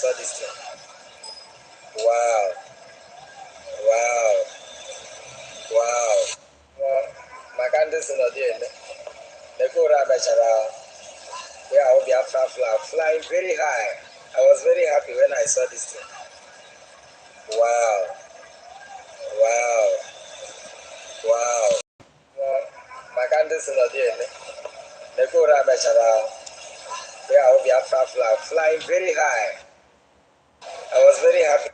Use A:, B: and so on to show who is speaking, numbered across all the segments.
A: saw this thing. Wow. Wow. Wow. My candidates in the day. They go around where I will be after flying very high. I was very happy when I saw this thing. Wow. Wow. Wow. My candidates in the day. They go around where I will be after flying very high. I was very happy.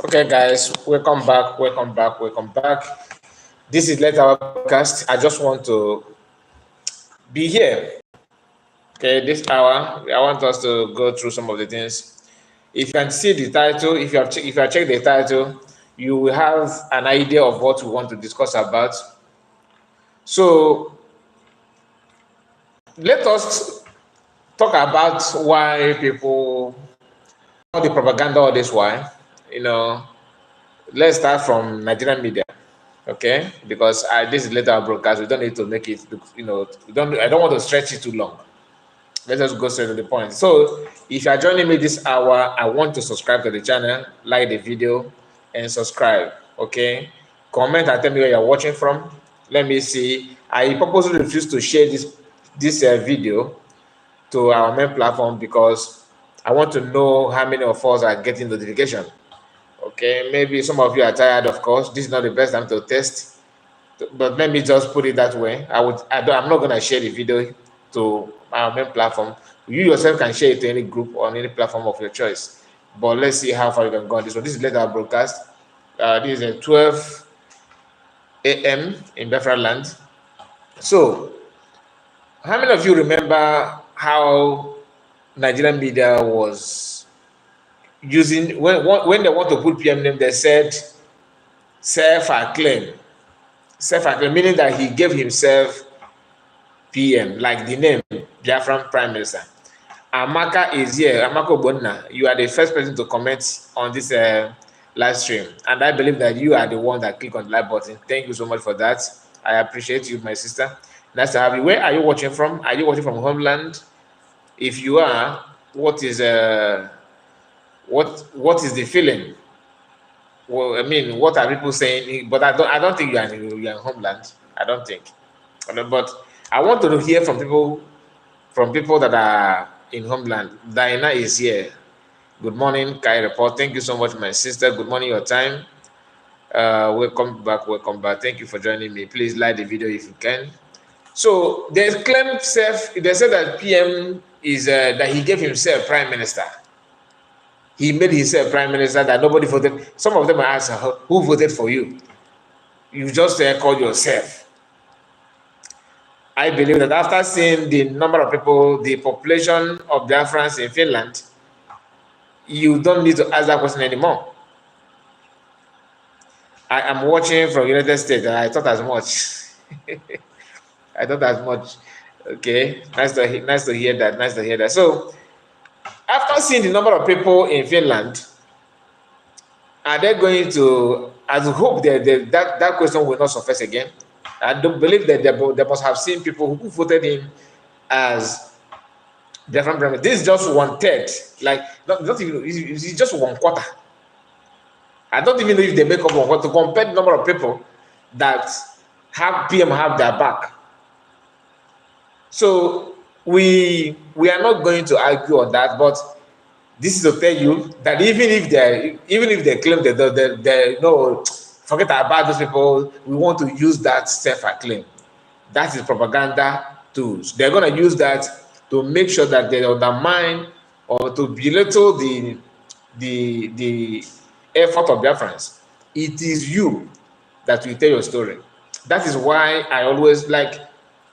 B: Okay, guys, welcome back. This is Let Our Podcast. I just want to be here. Okay, this hour, I want us to go through some of the things. If you can see the title, if you have checked the title, you will have an idea of what we want to discuss about. So, let us talk about why people, all the propaganda, all this why. Let's start from Nigerian media. Okay, because this is later broadcast, we don't need to make it look, I don't want to stretch it too long. Let us go straight to the point. So if you are joining me this hour, I want to subscribe to the channel, like the video, and subscribe. Okay, comment and tell me where you're watching from. Let me see. I purposely refuse to share this video to our main platform because I want to know how many of us are getting notification. Okay, maybe some of you are tired, of course. This is not the best time to test, but let me just put it that way. I'm not going to share the video to our main platform. You yourself can share it to any group or on any platform of your choice. But let's see how far you can go on this one. This is later broadcast. This is at 12 a.m. in Biafra land. So, how many of you remember how Nigerian media was using, when they want to put PM name, they said self-acclaim, meaning that he gave himself PM, like the name Biafran Prime Minister. Amaka is here. Amaka Obonna, you are the first person to comment on this live stream, and I believe that you are the one that clicked on the like button. Thank you so much for that. I appreciate you, my sister. Nice to have you. Where are you watching from? Are you watching from homeland? If you are, what is the feeling? Well, I mean, what are people saying? But I don't think you are in homeland. I don't think. But I want to hear from people that are in homeland. Diana is here. Good morning, Kai Report. Thank you so much, my sister. Good morning, your time. Welcome back. Thank you for joining me. Please like the video if you can. So they said that PM is that he gave himself prime minister. He made himself prime minister, that nobody voted. Some of them are asked, who voted for you? You just call yourself. I believe that after seeing the number of people, the population of Biafrans in Finland, you don't need to ask that question anymore. I am watching from United States, and I thought as much. I thought as much. Okay, nice to hear that. So, after seeing the number of people in Finland, are they going to? I hope that question will not surface again. I don't believe that they must have seen people who voted him as different premise. This is just 1/3, like not even, it's just 1/4. I don't even know if they make up 1/4 to compare the number of people that have PM have their back. So we are not going to argue on that, but this is to tell you that even if they claim that they no, forget about those people, we want to use that self-acclaim. That is propaganda tools. They're going to use that to make sure that they undermine or to belittle the effort of Biafrans. It is you that will tell your story. That is why I always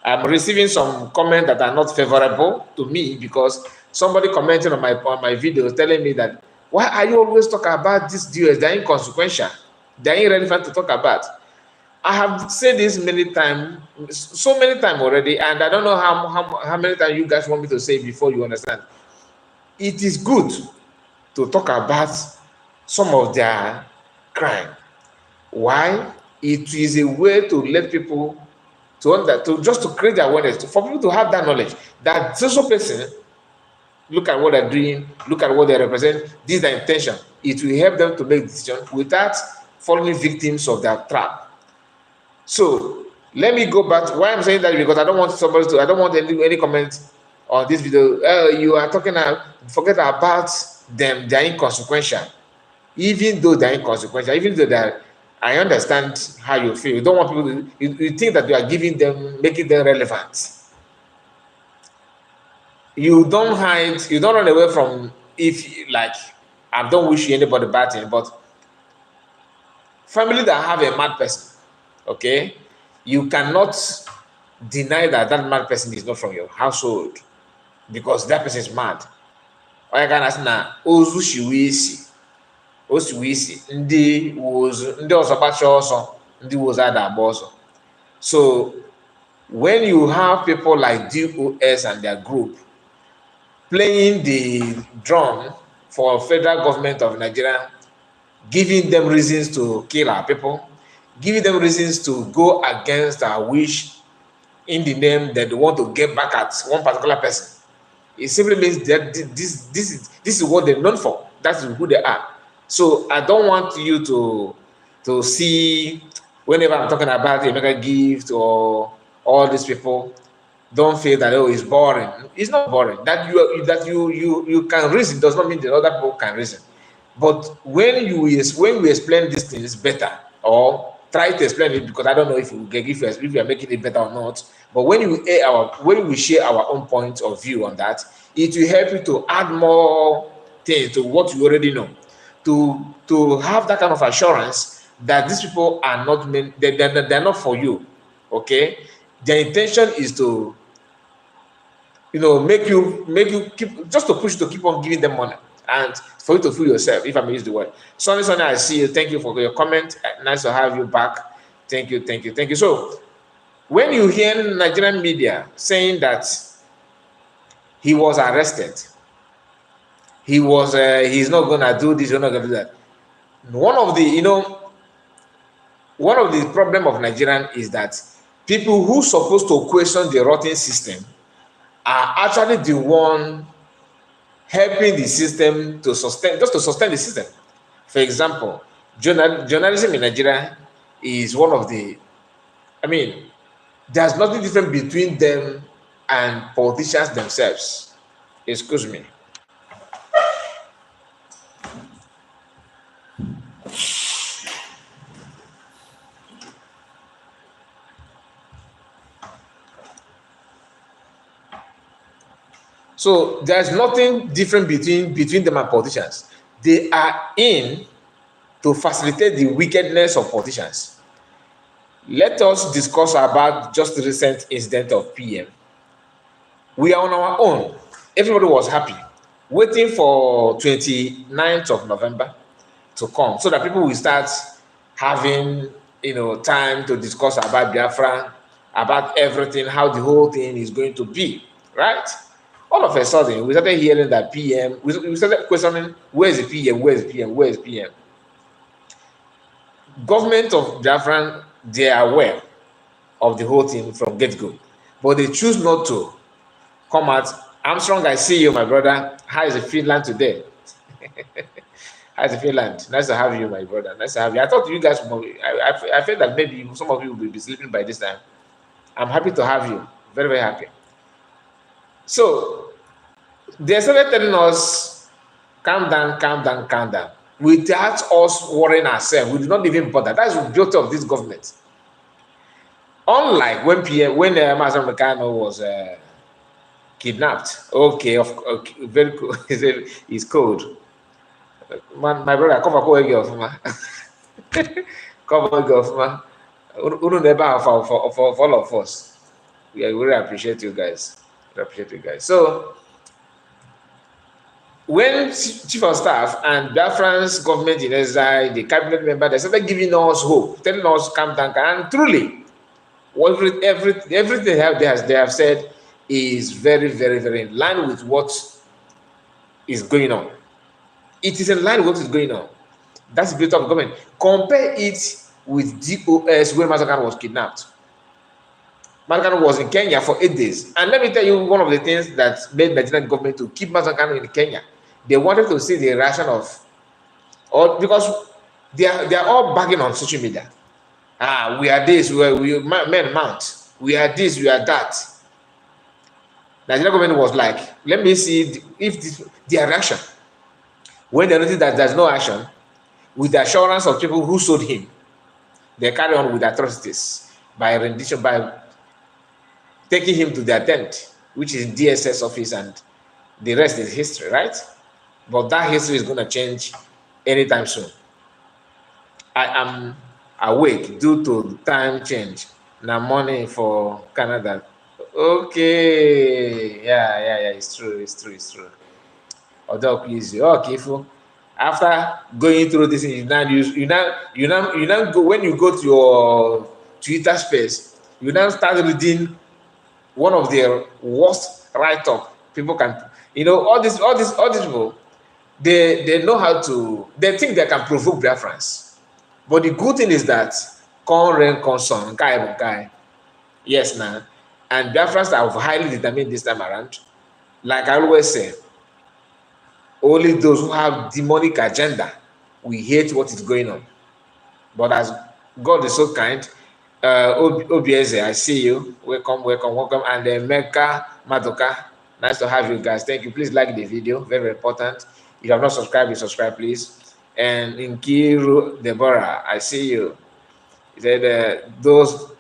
B: I'm receiving some comments that are not favorable to me, because somebody commenting on my videos telling me that, why are you always talking about these deals? They're inconsequential. They're irrelevant to talk about. I have said this so many times already, and I don't know how many times you guys want me to say before you understand. It is good to talk about some of their crime. Why? It is a way to let people to just to create the awareness, for people to have that knowledge that social person, look at what they're doing, look at what they represent, this is their intention. It will help them to make decisions without falling victims of their trap. So let me go back. Why I'm saying that, because I don't want any comments on this video. You are talking about, forget about them, they're inconsequential. Even though they're inconsequential, even though they're, I understand how you feel. You don't want people to, you think that you are giving them, making them relevant. You don't hide, you don't run away from, if like, I don't wish anybody bad thing, but family that have a mad person, okay, you cannot deny that that mad person is not from your household because that person is mad. Onye ka na-asị na ozu shiwe isi, o siwe isi, ndị ọzọ kpacha ọsọ, ndị wozu ada agba ọsọ. So when you have people like DOS and their group playing the drum for federal government of Nigeria, giving them reasons to kill our people, giving them reasons to go against our wish in the name that they want to get back at one particular person, it simply means that this is what they're known for. That's who they are. So I don't want you to see, whenever I'm talking about a mega gift or all these people, don't feel that, oh, it's boring. It's not boring. That you can reason does not mean that other people can reason. But when we explain these things better, or try to explain it, because I don't know if we are making it better or not. But when we share our own point of view on that, it will help you to add more things to what you already know, to have that kind of assurance that these people are not meant, they're not for you. Okay, their intention is to, make you keep, just to push you to keep on giving them money and for you to fool yourself, if I may use the word. Sonny, I see you. Thank you for your comment. Nice to have you back. Thank you. So when you hear Nigerian media saying that he was arrested, he's not gonna do this, he's not gonna do that. One of the problem of Nigerian is that people who supposed to question the rotten system are actually the one helping the system to sustain the system. For example, journalism in Nigeria is one of the, there's nothing different between them and politicians themselves. Excuse me. So there's nothing different between them and politicians. They are in to facilitate the wickedness of politicians. Let us discuss about just the recent incident of PM. We are on our own. Everybody was happy, waiting for 29th of November to come so that people will start having time to discuss about Biafra, about everything, how the whole thing is going to be, right? All of a sudden, we started hearing that PM, we started questioning, where's the PM, where's the PM, where's the PM? Government of Biafra, they are aware of the whole thing from get-go, but they choose not to come out. Armstrong, I see you, my brother. How is the Finland today? How's the Finland? Nice to have you, my brother. Nice to have you. I thought you guys, I felt that maybe some of you will be sleeping by this time. I'm happy to have you. Very, very happy. So they started telling us, calm down, without us worrying ourselves. We do not even bother. That's the beauty of this government. Unlike when Mazam Meccano was kidnapped. Okay, very cool. He's cold. My brother, come for all of us. We really appreciate you guys. So when Chief of Staff and Biafran's government in exile, the cabinet member, they started giving us hope, telling us calm down, and truly, everything they have said is very, very, very in line with what is going on. It is in line with what is going on. That's the beauty of government. Compare it with DOS when Mazakan was kidnapped. Mazangano was in Kenya for 8 days. And let me tell you one of the things that made Nigerian government to keep Mazangano in Kenya. They wanted to see the reaction of, or because they are all bagging on social media. We are this, we men mount. We are this, we are that. Nigerian government was like, let me see if their reaction. When they notice that there's no action, with the assurance of people who sold him, they carry on with atrocities by rendition, by taking him to their tent, which is DSS office, and the rest is history, right? But that history is going to change anytime soon. I am awake due to time change. Now money for Canada. Okay, yeah, it's true. Although please, okay, after going through this, you now go, when you go to your Twitter space, you now start reading one of their worst write-up. People can, all these people, they know how to, they think they can provoke Biafrans. But the good thing is that yes, now, and Biafrans are highly determined this time around. Like I always say, only those who have demonic agenda will hate what is going on. But as God is so kind, Obieze, I see you. Welcome. And Mecca Madoka, nice to have you guys. Thank you. Please like the video, very important. If you have not subscribed, you subscribe, please. And Nkiru Deborah, I see you. He said, those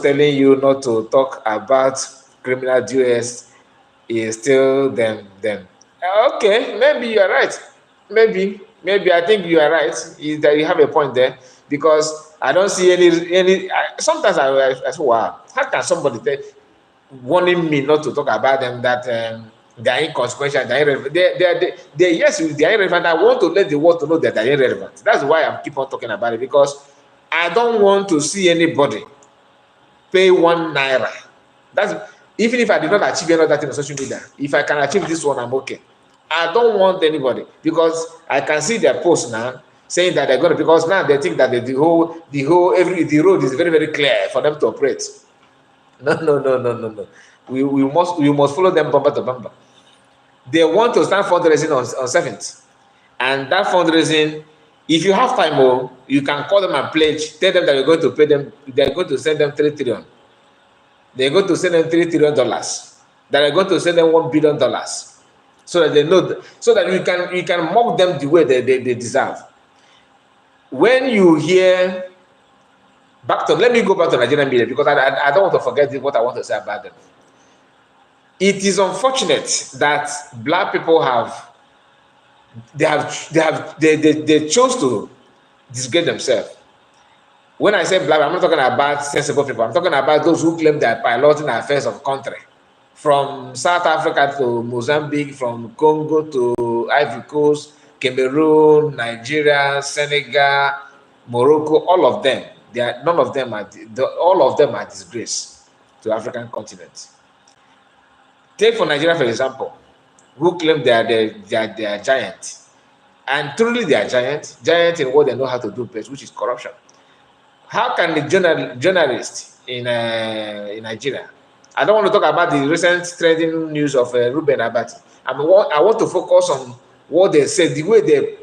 B: telling you not to talk about criminal duels is still them. Okay, maybe you are right. Maybe I think you are right. That you have a point there, because I don't see any. Sometimes I say, wow, how can somebody warning me not to talk about them, that they're inconsequential, they're irrelevant? Yes, they're irrelevant. I want to let the world to know that they're irrelevant. That's why I keep on talking about it, because I don't want to see anybody pay 1 naira. That's even if I did not achieve any other thing on social media. If I can achieve this one, I'm okay. I don't want anybody, because I can see their posts now saying that they're going to, because now they think that the road is very, very clear for them to operate. No. We must follow them bumper to bumper. They want to start fundraising on 7th, and that fundraising, if you have time, you can call them and pledge. Tell them that you're going to pay them. They're going to send them $3 trillion. They're going to send them $3 trillion. That are going to send them $1 billion, so that they know, so that you can mock them the way they deserve. When you hear let me go back to Nigerian media, because I don't want to forget what I want to say about them. It is unfortunate that black people they chose to disgrace themselves. When I say black, I'm not talking about sensible people. I'm talking about those who claim they are piloting the affairs of country. From South Africa to Mozambique, from Congo to Ivory Coast, Cameroon, Nigeria, Senegal, Morocco, all of them. All of them are disgrace to African continent. Take for Nigeria, for example, who claim they are giant. And truly they are giant in what they know how to do best, which is corruption. How can the journalist in Nigeria? I don't want to talk about the recent trending news of Ruben Abati. I want to focus on what they said. The way they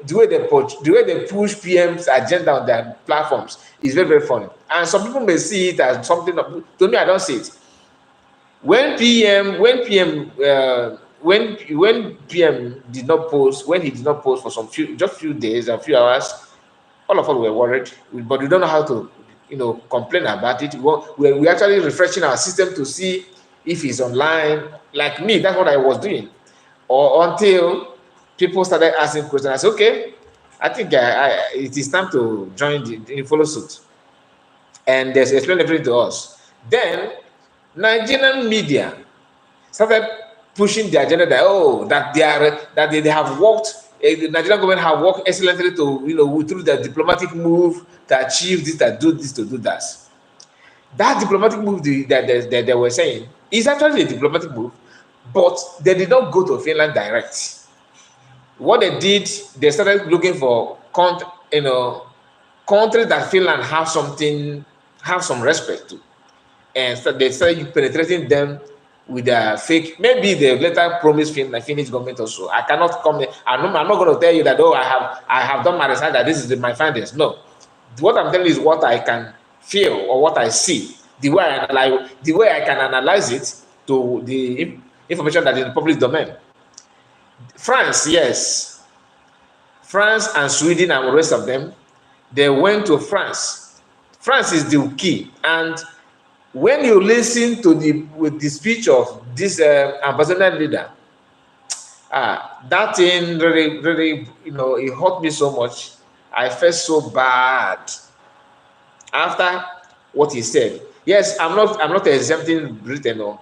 B: push PM's agenda on their platforms is very, very funny. And some people may see it as something. To me, I don't see it. When PM did not post, when he did not post for just few days, a few hours, all of us were worried, but we don't know how to, complain about it. We're actually refreshing our system to see if he's online. Like me, that's what I was doing. Or until people started asking questions, I said, okay, I think it is time to join follow suit. And they explained everything to us. Then Nigerian media started pushing the agenda that they have worked. The Nigerian government have worked excellently to through the diplomatic move to achieve this, to do that. That diplomatic move that they were saying is actually a diplomatic move, but they did not go to Finland direct. What they did, they started looking for countries that Finland have some respect to. and so they started penetrating them with a fake. Maybe they later promised Finnish government also. I cannot come. I'm not going to tell you that I have done my research that this is my findings. No, what I'm telling you is what I can feel or what I see. The way I can analyze it to the information that is in the public domain. France, yes, France and Sweden and the rest of them, they went to France. France is the key, and when you listen to the speech of this ambassador leader, that thing really, it hurt me so much. I felt so bad after what he said. Yes, I'm not exempting Britain. No,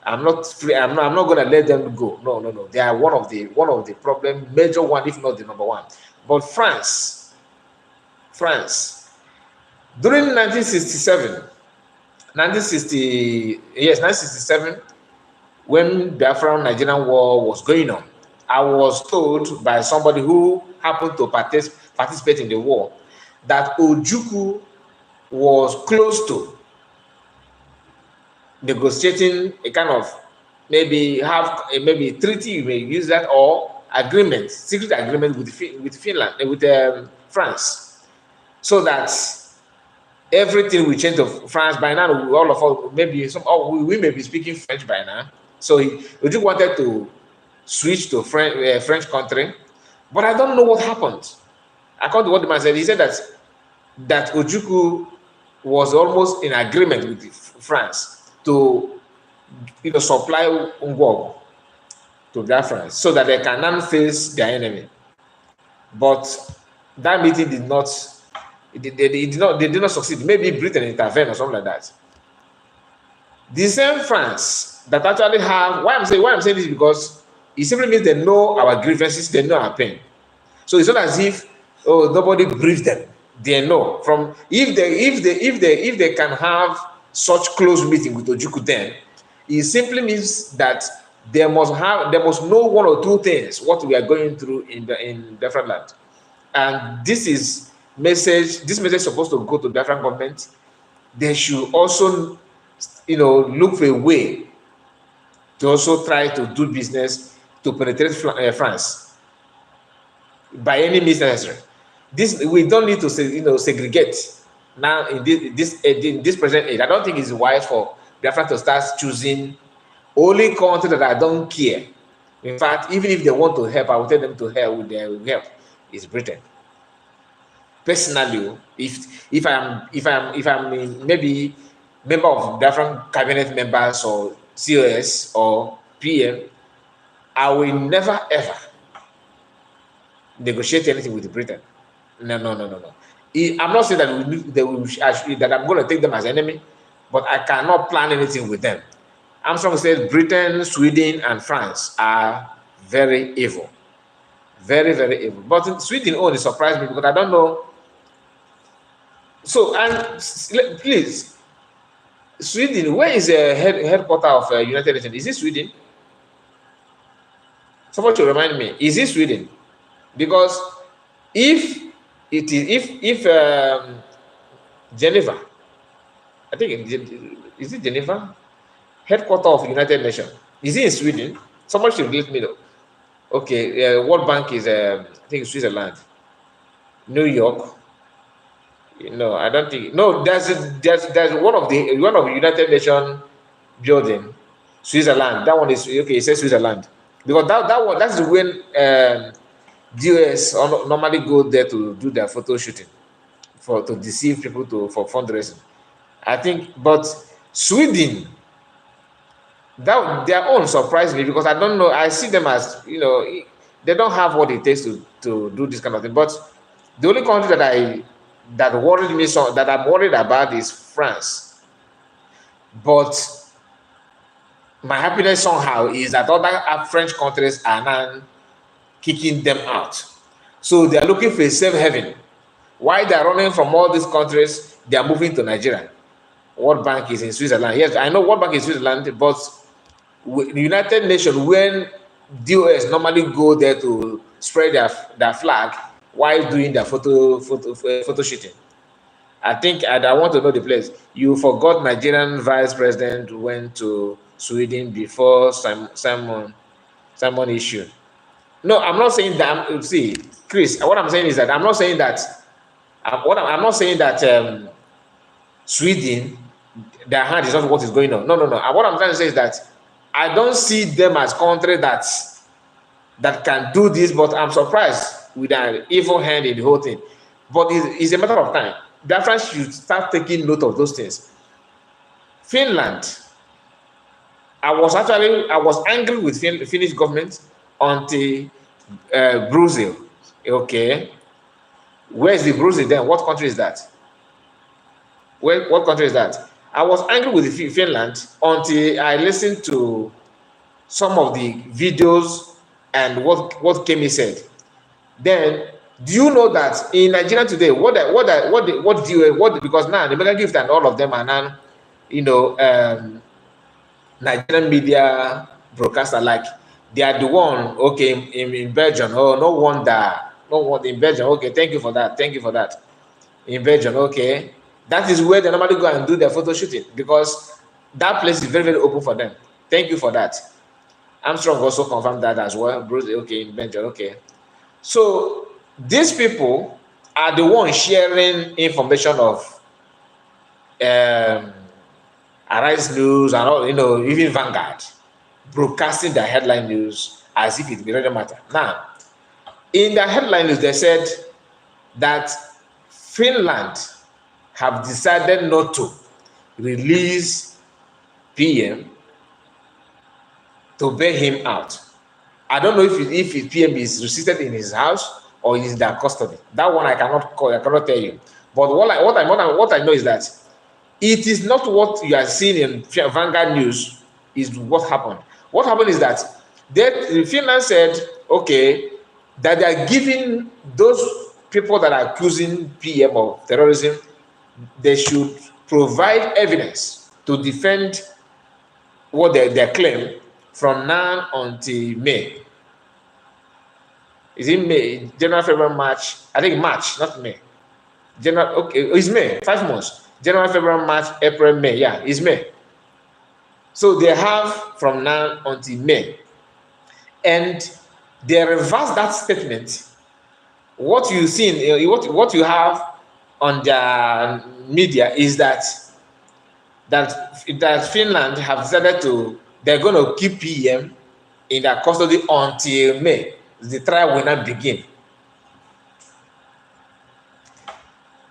B: I'm not free. I'm not going to let them go. No, no, no. They are one of the problem, major one, if not the number one. But France, during 1967. 1967, when Biafran Nigerian war was going on, I was told by somebody who happened to participate in the war that Ojukwu was close to negotiating a kind of maybe treaty, you may use that, or agreement, secret agreement with Finland, with France, so that everything will change to France. By now, all of us, maybe we may be speaking French by now. So Ojukwu wanted to switch to French country, but I don't know what happened. According to what the man said, he said that Ojukwu was almost in agreement with France to supply Ngwog to Biafrans so that they can now face their enemy. But that meeting did not. They did not succeed. Maybe Britain intervened or something like that. The same France that actually have why I'm saying this, because it simply means they know our grievances, they know our pain. So it's not as if nobody briefed them. They know from if they can have such close meeting with Ojukwu, then it simply means that they must know one or two things what we are going through in Biafran land, and this message is supposed to go to the Biafran government. They should also, look for a way to also try to do business to penetrate France by any means necessary. We don't need to segregate now in this present age. I don't think it's wise for Biafran to start choosing only country that I don't care. In fact, even if they want to help, I will tell them to help with their help. Is Britain. Personally, if I'm maybe member of different cabinet members or COS or PM, I will never ever negotiate anything with Britain. No. I'm not saying that I'm going to take them as enemy, but I cannot plan anything with them. Armstrong said Britain, Sweden, and France are very evil. Very, very evil. But Sweden only surprised me because I don't know. So, and please, Sweden, where is the headquarters of United Nations? Is it Sweden? Someone should remind me. Is it Sweden? Because if it is, Geneva, I think is it Geneva? Headquarters of United Nations. Is it in Sweden? Someone should let me know. Okay, World Bank is I think Switzerland. New York. No, I don't think. No, there's one of United Nations building, Switzerland. That one is okay. It says Switzerland because that's when US normally go there to do their photo shooting to deceive people for fundraising. I think, but Sweden, that their own surprised me because I don't know. I see them as they don't have what it takes to do this kind of thing. But the only country that worried me that I'm worried about is France. But my happiness somehow is that other French countries are now kicking them out. So they are looking for a safe haven. While they are running from all these countries, they are moving to Nigeria. World Bank is in Switzerland. Yes, I know World Bank is Switzerland, but the United Nations, when DOS normally go there to spread their flag while doing their photo shooting. I think I want to know the place. You forgot Nigerian vice president went to Sweden before Simon issue. No, I'm not saying that. See, Chris, what I'm saying is that I'm not saying that. I'm not saying that Sweden, their hand is not what is going on. No, no, no. What I'm trying to say is that I don't see them as country that can do this, but I'm surprised with an evil hand in the whole thing. But it's a matter of time. Biafra should start taking note of those things. Finland, I was angry with Finnish government until Brazil. Okay, where's the Brazil then? What country is that? What country is that? I was angry with Finland until I listened to some of the videos and what Kemi said. Then, do you know that in Nigeria today, because now the mega gift and all of them are now, Nigerian media broadcaster, like they are the one, okay, in Belgium. Oh, no wonder in Belgium. Okay, thank you for that. Thank you for that. In Belgium, okay, that is where they normally go and do their photo shooting because that place is very, very open for them. Thank you for that. Armstrong also confirmed that as well. Bruce, okay, in Belgium, okay. So these people are the ones sharing information of Arise News and all, even Vanguard, broadcasting the headline news as if it really matter. Now, in the headline news, they said that Finland have decided not to release PM to bail him out. I don't know if his PM is restricted in his house or is in their custody. That one I cannot tell you. But what I know is that it is not what you are seeing in Vanguard News is what happened. What happened is that Finland said, okay, that they are giving those people that are accusing PM of terrorism, they should provide evidence to defend what they claim from now until May. Is it May? January, February, March? I think March, not May. January, okay, it's May, 5 months. January, February, March, April, May. Yeah, it's May. So they have from now until May. And they reverse that statement. What you see, what you have on the media is that Finland have decided they're going to keep PM in their custody until May. The trial will not begin.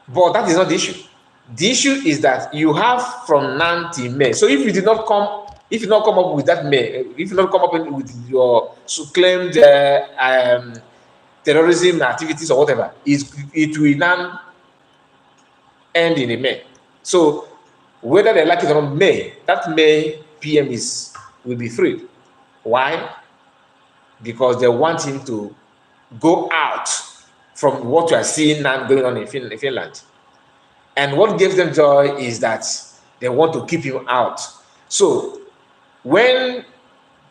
B: But that is not the issue. The issue is that you have from now till May. So if you did not come up with that May, if you not come up with your claimed terrorism activities or whatever, it will now end in May. So whether they like it or not, that May PM will be freed. Why? Because they want him to go out from what you are seeing now going on in Finland. And what gives them joy is that they want to keep him out. So when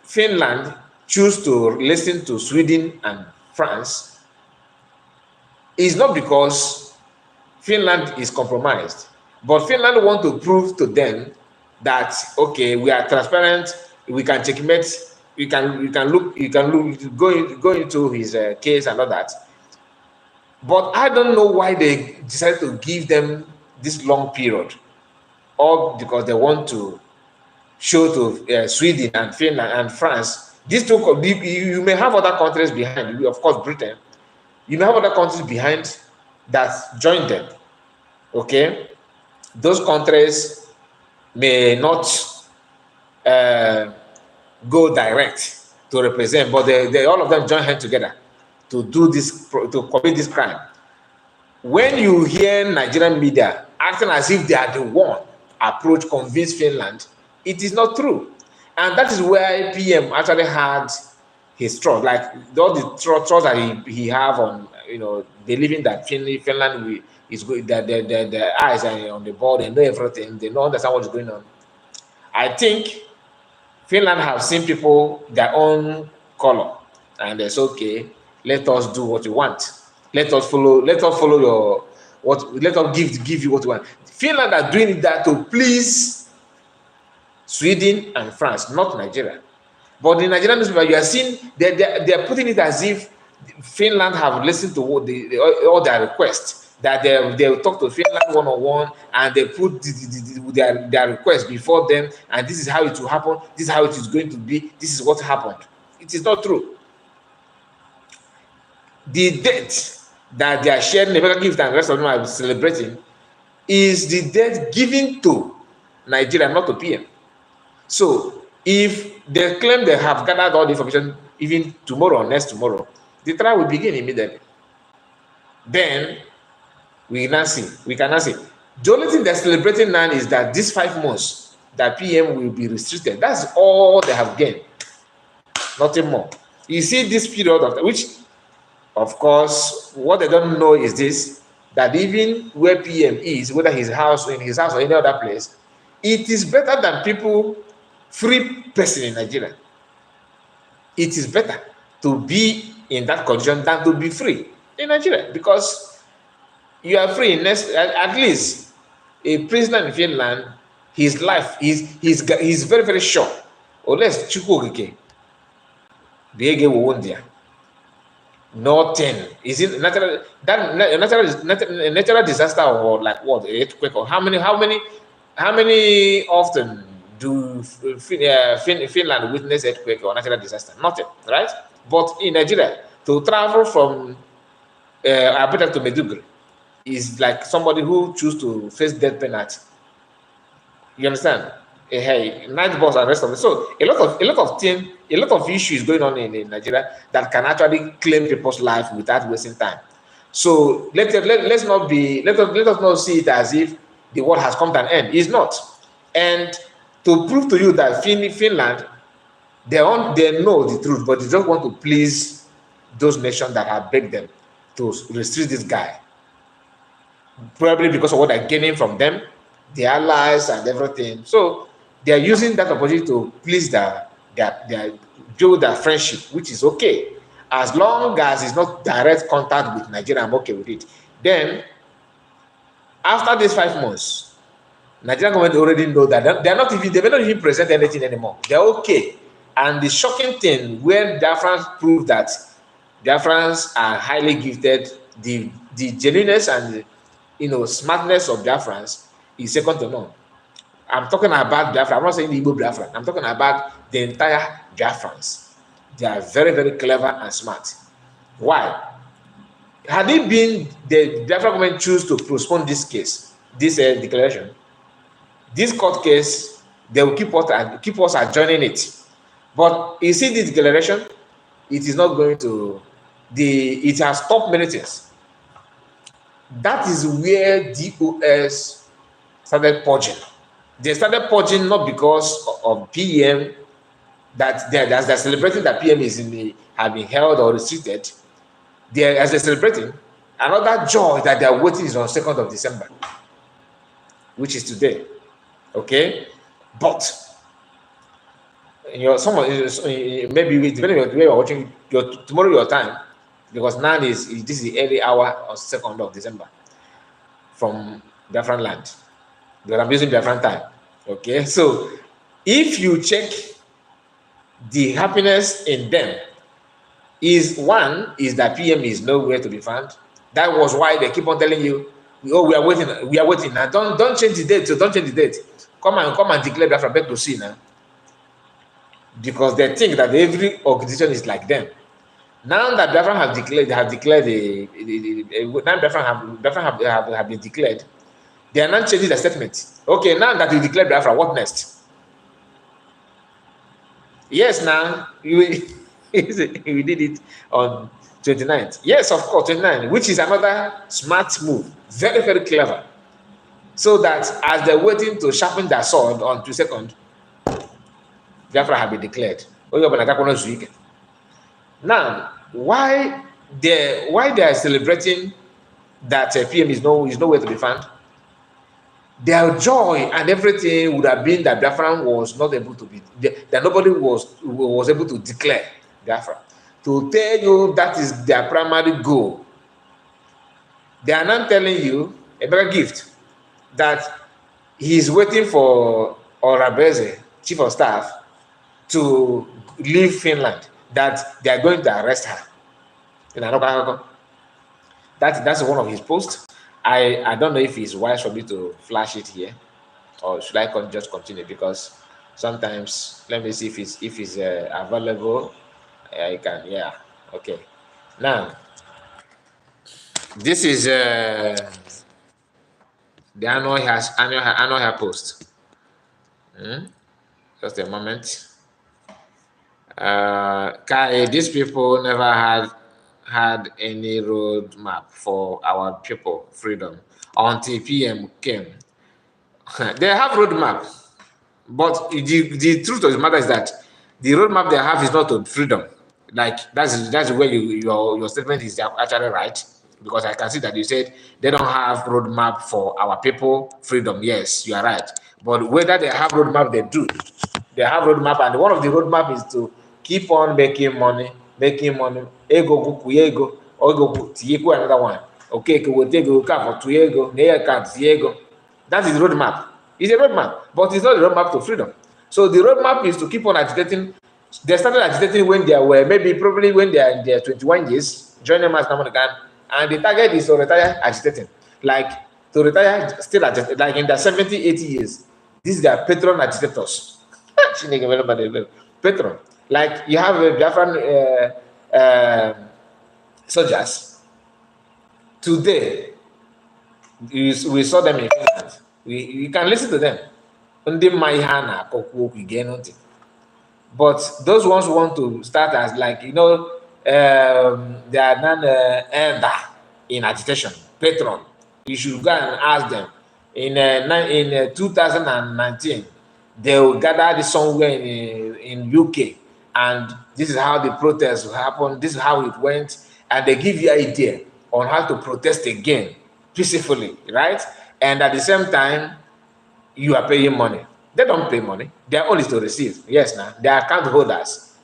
B: Finland choose to listen to Sweden and France, it's not because Finland is compromised, but Finland want to prove to them that, okay, we are transparent, we can checkmate, you can go into his case and all that. But I don't know why they decided to give them this long period, or because they want to show to Sweden and Finland and France. These two, you may have other countries behind, of course, Britain. You may have other countries behind that join them. Okay, those countries may not go direct to represent, but they all of them join hands together to do this, to commit this crime. When you hear Nigerian media acting as if they are the one approach convince Finland, it is not true. And that is where PM actually had his trust, like all the trust that he have on, believing that Finland is good, that the eyes are on the board, they know everything, they know understand what is going on. I think Finland have seen people their own color, and it's okay. Let us do what you want. Let us follow let us give you what you want. Finland are doing that to please Sweden and France, not Nigeria. But the Nigerian newspaper, you are seeing they are putting it as if Finland have listened to what all their requests, that they will talk to Finland one-on-one, and they put their request before them, and this is how it will happen, this is how it is going to be, this is what happened. It is not true. The date that they are sharing the mega gift and the rest of them are celebrating is the date given to Nigeria, not to PM. So if they claim they have gathered all the information even tomorrow or next tomorrow, the trial will begin immediately. Then we cannot see. The only thing they're celebrating now is that these 5 months that PM will be restricted. That's all they have gained. Nothing more. You see this period of which, of course, what they don't know is this, that even where PM is, whether in his house or any other place, it is better than people free person in Nigeria. It is better to be in that condition than to be free in Nigeria, because you are free in at least a prisoner in Finland, his life is very, very short. Unless Chukwuokike Biege Wondia. Nothing. Is it natural disaster, or like what, earthquake, or how many often do Finland witness earthquake or natural disaster? Nothing, right? But in Nigeria, to travel from Abuja to Maiduguri is like somebody who choose to face death penalty. You understand? Hey, night bus and rest of it. So a lot of issues going on in Nigeria that can actually claim people's life without wasting time. So let us not see it as if the world has come to an end. It's not. And to prove to you that Finland, they know the truth, but they just want to please those nations that have begged them to restrict this guy. Probably because of what they're gaining from them, the allies and everything. So they are using that opportunity to please build their friendship, which is okay. As long as it's not direct contact with Nigeria, I'm okay with it. Then, after these 5 months, Nigerian government already know that they may not even present anything anymore. They're okay. And the shocking thing, when Biafrans prove that Biafrans are highly gifted, the genuineness and smartness of Biafrans is second to none. I'm talking about Biafra. I'm not saying the Igbo Biafra. I'm talking about the entire Biafrans. They are very, very clever and smart. Why? Had it been the Biafra government choose to postpone this case, this declaration, this court case, they will keep us adjourning it. But you see this declaration, it is not going to it has stopped many things. That is where DOS started purging. They started purging not because of PM, that they're celebrating that PM have been held or restricted. As they're celebrating, another joy that they're waiting is on 2nd of December, which is today. Okay? But maybe depending on where you're watching tomorrow your time, because now this is the early hour of 2nd of December from Biafran land. Because I'm using Biafran time. Okay, so if you check the happiness in them, is that PM is nowhere to be found. That was why they keep on telling you, oh, we are waiting now. Don't change the date. So don't change the date. Come and declare Biafra back to see now. Because they think that every organization is like them. Now that Biafra have declared have been declared, they are not changing the statement. Okay, now that you declare Biafra, what next? Yes, now we did it on 29th. Yes, of course, 29th, which is another smart move. Very, very clever. So that as they're waiting to sharpen their sword on 2nd, Biafra have been declared. Now, why they are celebrating that PM is nowhere to be found? Their joy and everything would have been that Biafra was not able to be, that nobody was able to declare Biafra. To tell you that is their primary goal. They are not telling you a bigger gift that he's waiting for Orabeze, chief of staff, to leave Finland, that they are going to arrest her. That's one of his posts. I don't know if it's wise for me to flash it here, or should I just continue, because sometimes, let me see if it's available. I can, yeah, okay. Now, this is the annual hair post. Just a moment. These people never had any roadmap for our people freedom until PM came. They have roadmap, but the truth of the matter is that the roadmap they have is not to freedom. Like that's where your statement is actually right, because I can see that you said they don't have roadmap for our people freedom. Yes, you are right. But whether they have roadmap, they do. They have roadmap, and one of the roadmap is to keep on making money, Ego kuku ego, ego tieko another one. Okay, will take go for to ego, near can't ego. That is the roadmap. It's a roadmap, but it's not a roadmap to freedom. So the roadmap is to keep on agitating. They started agitating when they were probably when they are in their 21 years, join them as Namonagan, and the target is to retire agitating. Like to retire still agitating, like in their 70, 80 years. These are patron agitators. Patron. Like you have a Biafran soldiers. Today, we saw them in Finland. We can listen to them. But those ones who want to start as like, they are non-elder in agitation, patron. You should go and ask them. In 2019, they will gather somewhere in UK, and this is how the protest happened. This is how it went, and they give you an idea on how to protest again peacefully, right? And at the same time, you are paying money. They don't pay money. Their own is to receive. Yes, now they are account holders,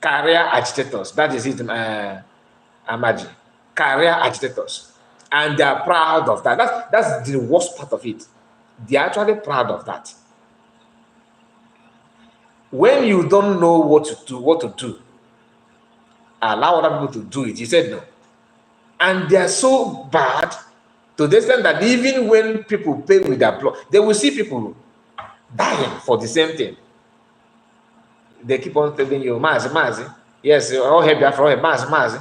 B: career agitators. That is it, Amaji. Career agitators, and they are proud of that. That's the worst part of it. They are actually proud of that. When you don't know what to do, allow other people to do it. He said no, and they are so bad to the extent that even when people pay with their blood, they will see people dying for the same thing. They keep on telling you, Mazi. Yes, all hair Biafra, Mazi.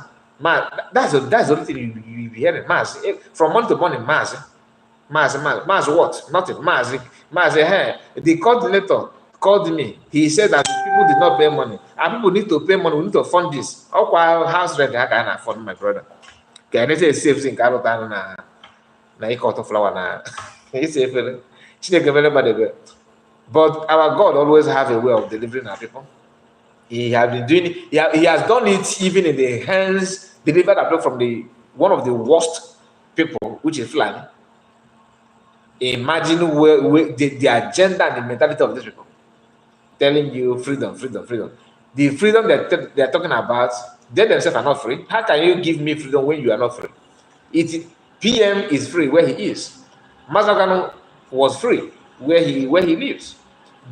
B: That's the only thing you be hearing, Mazi. From morning to morning, Mazi. Mazi what? Nothing. Mazi, hey. The coordinator called me. He said that people did not pay money. And people need to pay money. We need to fund this. How house rent I can afford, my brother? Can I say safe thing? Na cut flower na. It's safe. But our God always have a way of delivering our people. He has been doing it. He has done it even in the hands delivered from one of the worst people, which is Fulani. Imagine where the agenda and the mentality of these people, telling you freedom. The freedom that they're talking about, they themselves are not free. How can you give me freedom when you are not free? PM is free where he is. Mazagano was free where he lives.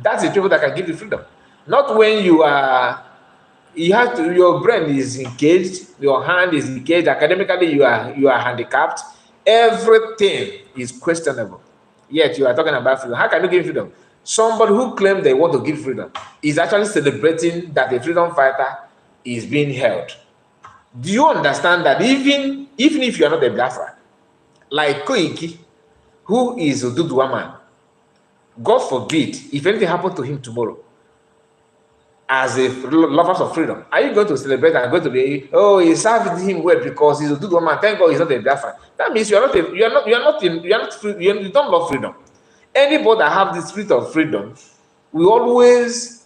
B: That's the people that can give you freedom. Not when you are, your brain is engaged, your hand is engaged, academically you are handicapped. Everything is questionable. Yet you are talking about freedom. How can you give freedom? Somebody who claims they want to give freedom is actually celebrating that a freedom fighter is being held. Do you understand that even if you are not a Biafra, like Koiki, who is a Oduduwa man, God forbid, if anything happened to him tomorrow, as a lover of freedom, are you going to celebrate and going to be, oh, he served him well because he's a Oduduwa man? Thank God he's not a Biafra. That means you don't love freedom. Anybody that have the spirit of freedom will always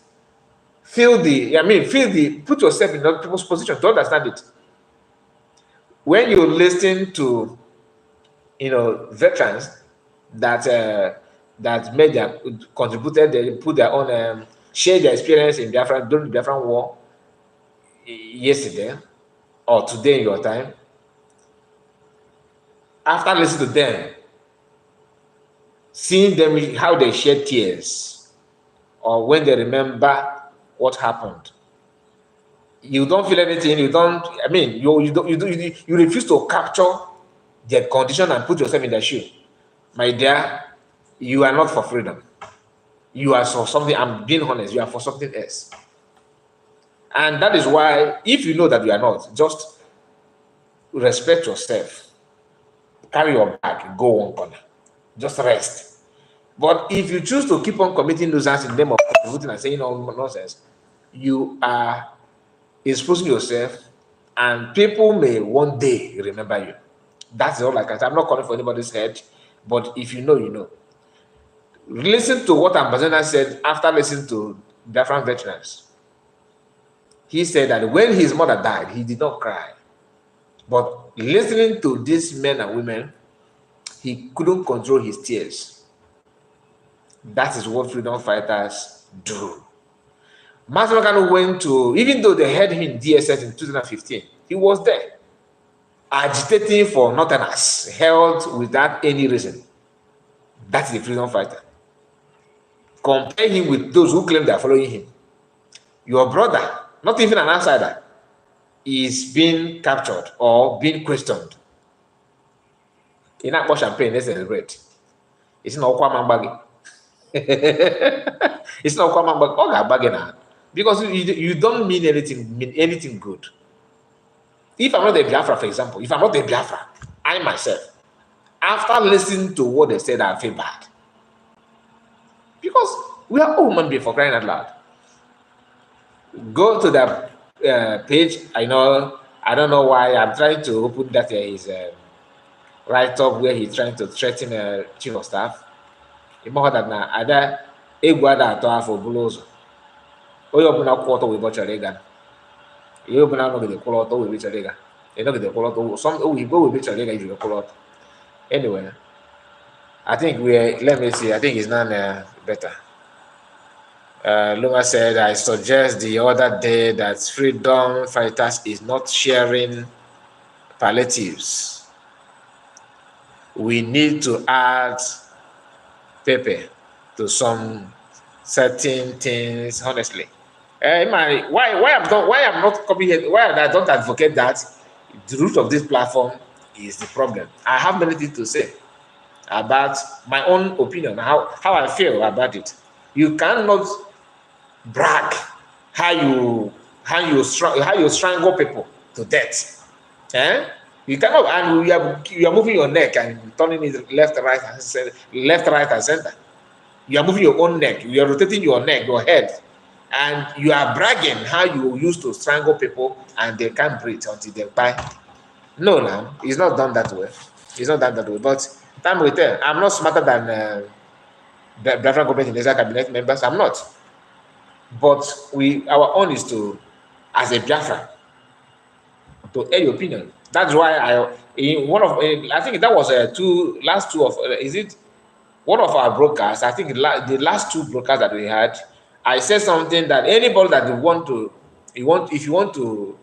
B: put yourself in other people's position to understand it. When you listen to veterans that made their contributed, they put their own share their experience in Biafra during the Biafran war yesterday or today in your time, after listening to them, seeing them how they shed tears, or when they remember what happened, you don't feel anything. You don't. I mean, you refuse to capture their condition and put yourself in their shoe. My dear, you are not for freedom. You are for something. I'm being honest. You are for something else. And that is why, if you know that you are not, just respect yourself. Carry your bag, go one corner. Just rest. But if you choose to keep on committing nuisance in the name of contributing and saying all nonsense, you are exposing yourself, and people may one day remember you. That's all I can say. I'm not calling for anybody's head, but if you know, you know. Listen to what Ambassador said after listening to different veterans. He said that when his mother died, he did not cry. But listening to these men and women, he couldn't control his tears. That is what freedom fighters do. Master went to, even though they had him in DSS in 2015, he was there, agitating for Northerners, held without any reason. That's the freedom fighter. Compare him with those who claim they are following him. Your brother, not even an outsider, is being captured or being questioned. In that more champagne, they celebrate. It's not Kwamambagi. It's not Kwamambagi. Oh, bargain. Because you don't mean anything good. If I'm not a Biafra, for example, if I'm not a Biafra, I myself, after listening to what they said, I feel bad. Because we are all human beings, for crying out loud. Go to the page. I don't know why I'm trying to open that his write-up where he's trying to threaten a chief of staff. You know that now, either Egwada to have for Bulozo. Or you open up quarter with Bocharega. You open up with the color with Bocharega. You know the color. Some we go with Bocharega if you color. Anyway, I think let me see. I think it's not better. Luma said, I suggest the other day that freedom fighters is not sharing palliatives. We need to add pepper to some certain things, honestly. Why I'm not coming here, why I don't advocate that, the root of this platform is the problem. I have many things to say about my own opinion, how I feel about it. You cannot brag how you strangle people to death. You cannot, and you are moving your neck and turning it left, right, and center. You are moving your own neck. You are rotating your neck, your head, and you are bragging how you used to strangle people and they can't breathe until they die. No, it's not done that way. It's not done that way. But time will tell. I'm not smarter than the Biafra government in Israel cabinet members. I'm not. But our own is to, as a Biafra, to air your opinion. That's why I think that was last two of is it one of our broadcasts? I think the last two broadcasts that we had, I said something that anybody that if you want to,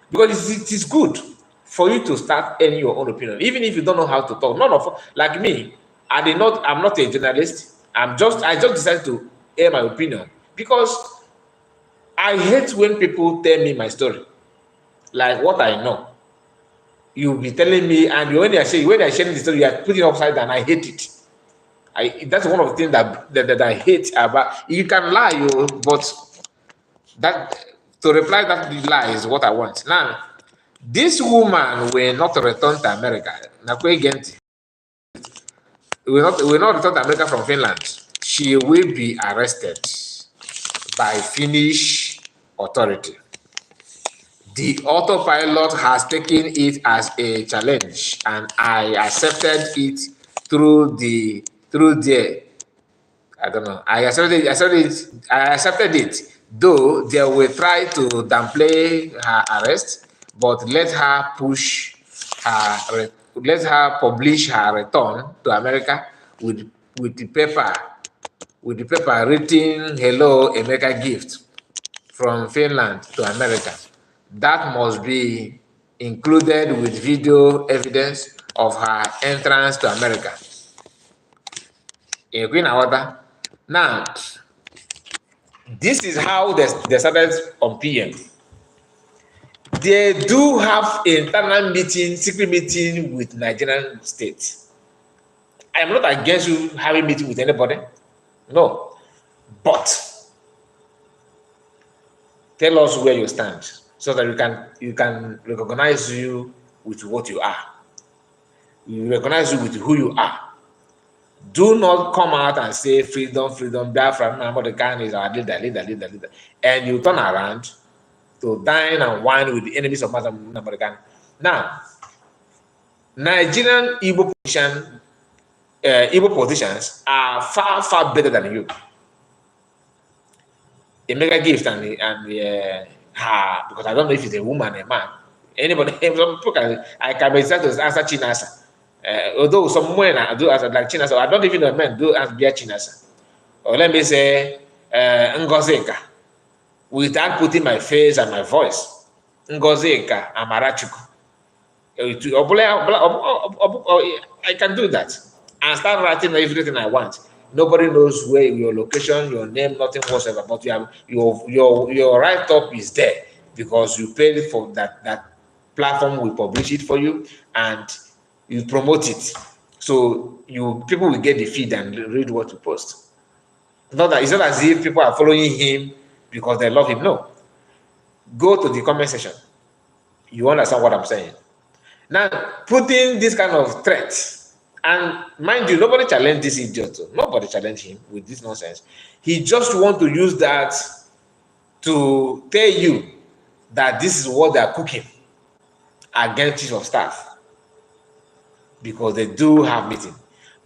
B: because it is good for you to start airing your own opinion, even if you don't know how to talk. None of like me, I'm not a journalist. I just decided to air my opinion because I hate when people tell me my story, like what I know. You'll be telling me, and when I sharing the story, you are putting it upside down. I hate it. That's one of the things that I hate about. You can lie, but that to reply that lie is what I want. Now, this woman will not return to America. Will not return to America from Finland. She will be arrested by Finnish authority. The autopilot has taken it as a challenge, and I accepted it through there. I don't know. I accepted it, though they will try to downplay her arrest, but let her publish her return to America with the paper written "Hello, America gift" from Finland to America. That must be included with video evidence of her entrance to America. In Queen Awada. Now, this is how they started on PM. They do have internal meeting, secret meeting with Nigerian state. I am not against you having meeting with anybody. No. But tell us where you stand so that you can recognize you with what you are. We recognize you with who you are. Do not come out and say freedom, Biafra, Namordekan is our leader. And you turn around to dine and wine with the enemies of Namordekan. Now, Nigerian Igbo politicians are far, far better than you. A mega gift and her, because I don't know if it's a woman or a man. Anybody, I can be said to answer Chinasa. Although some men do as like Chinasa, I don't even know men do as be Chinasa. Or let me say, Ngozeka, without putting my face and my voice. Ngozeka, Amarachuku. I can do that and start writing everything I want. Nobody knows where your location, your name, nothing whatsoever. But you have your write-up is there because you paid for that platform will publish it for you and you promote it. So people will get the feed and read what you post. It's not as if people are following him because they love him. No. Go to the comment section. You understand what I'm saying? Now, putting this kind of threat, and mind you, nobody challenged this idiot. Nobody challenged him with this nonsense. He just want to use that to tell you that this is what they are cooking against chief of staff because they do have meeting.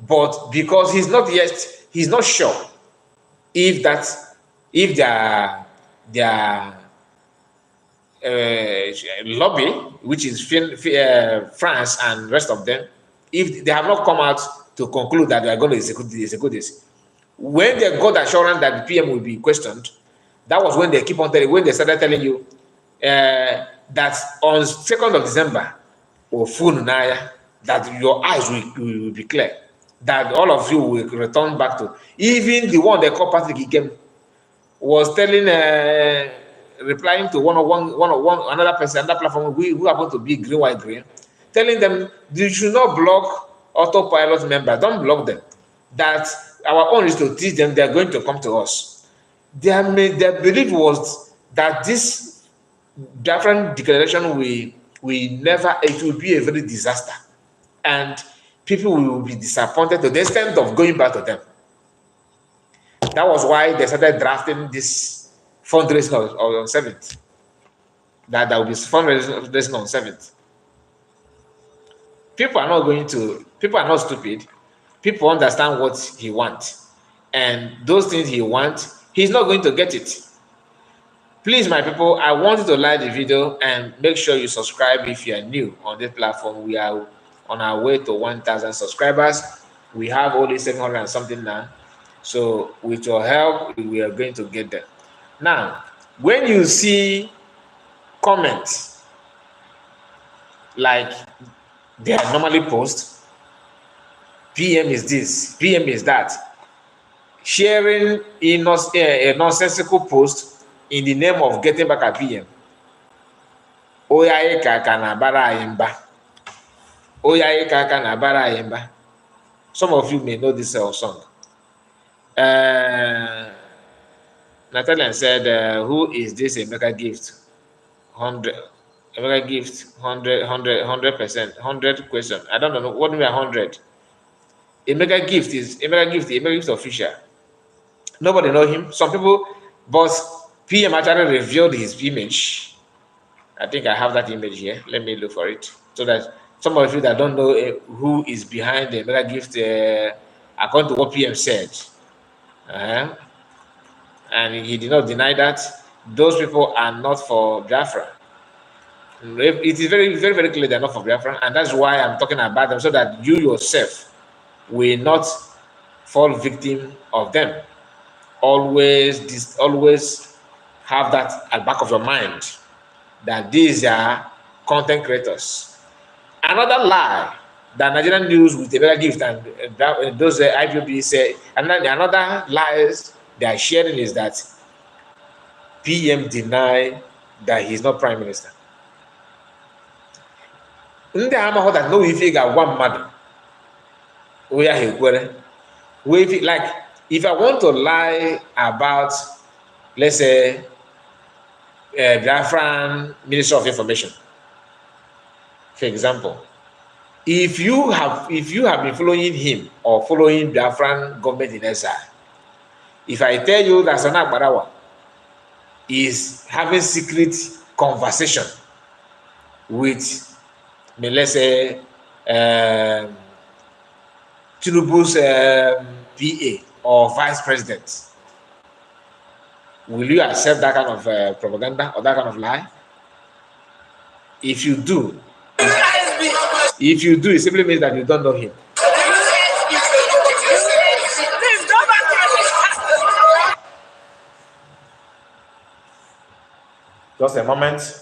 B: But because he's not sure if their lobby, which is France and rest of them, if they have not come out to conclude that they are going to execute this. When they got assurance that the PM will be questioned, that was when they keep on telling, when they started telling you that on 2nd of December, or Fununaya, that your eyes will be clear, that all of you will return back to. Even the one they called Patrick Ikem was telling, replying to another person, another platform who happened to be green, white, green, telling them you should not block autopilot members. Don't block them. That our own is to teach them they are going to come to us. Their belief was that this different declaration will never, it will be a very disaster. And people will be disappointed to the extent of going back to them. That was why they started drafting this fundraising on 7th. That will be fundraising on 7th. People are not stupid. People understand what he wants. And those things he wants, he's not going to get it. Please, my people, I want you to like the video and make sure you subscribe if you are new on this platform. We are on our way to 1,000 subscribers. We have only 700 and something now. So with your help, we are going to get there. Now, when you see comments like they are normally post, PM is this, PM is that, sharing a nonsensical post in the name of getting back at PM. Oyaye kaka na bara ayimba. Oyaye kaka na bara ayimba. Some of you may know this song. Natalia said, who is this a mega gift? 100. A mega gift, 100%, 100 question. I don't know. What do you mean 100? A mega gift is a mega gift official. Nobody know him. Some people, but PM actually revealed his image. I think I have that image here. Let me look for it. So that some of you that don't know who is behind the mega gift, according to what PM said. And he did not deny that. Those people are not for Biafra. It is very, very, very clear they're not for Biafra. And that's why I'm talking about them, so that you yourself will not fall victim of them. Always have that at the back of your mind, that these are content creators. Another lie that Nigerian news with a better gift, and those IPOB say. And then another lies they are sharing is that PM deny that he's not prime minister. Ndị amahụ that no ife ga-agwa mmadụ onye ahụ ekwere. Like, if I want to lie about, let's say, Biafran Minister of Information, for example, if you have been following him or following Biafran government in exile, if I tell you that Sana Barawa is having secret conversation with, let's say, Tinubu's PA or vice president, will you accept that kind of propaganda or that kind of lie? If you do, it simply means that you don't know him. Just a moment.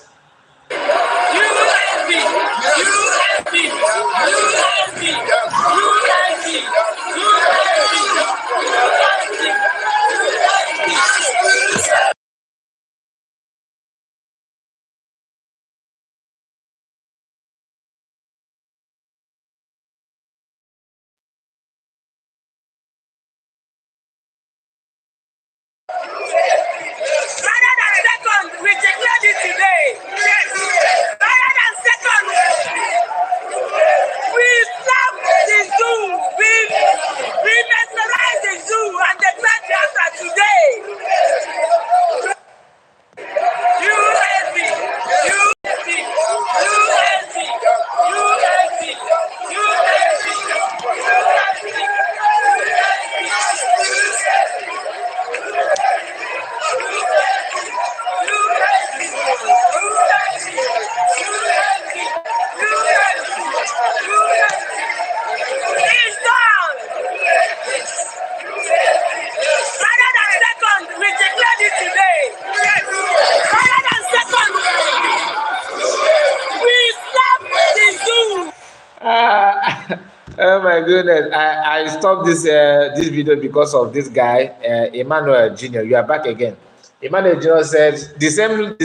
B: Oh my goodness! I stopped this video because of this guy, Emmanuel Jr. You are back again. Emmanuel Jr. said the same.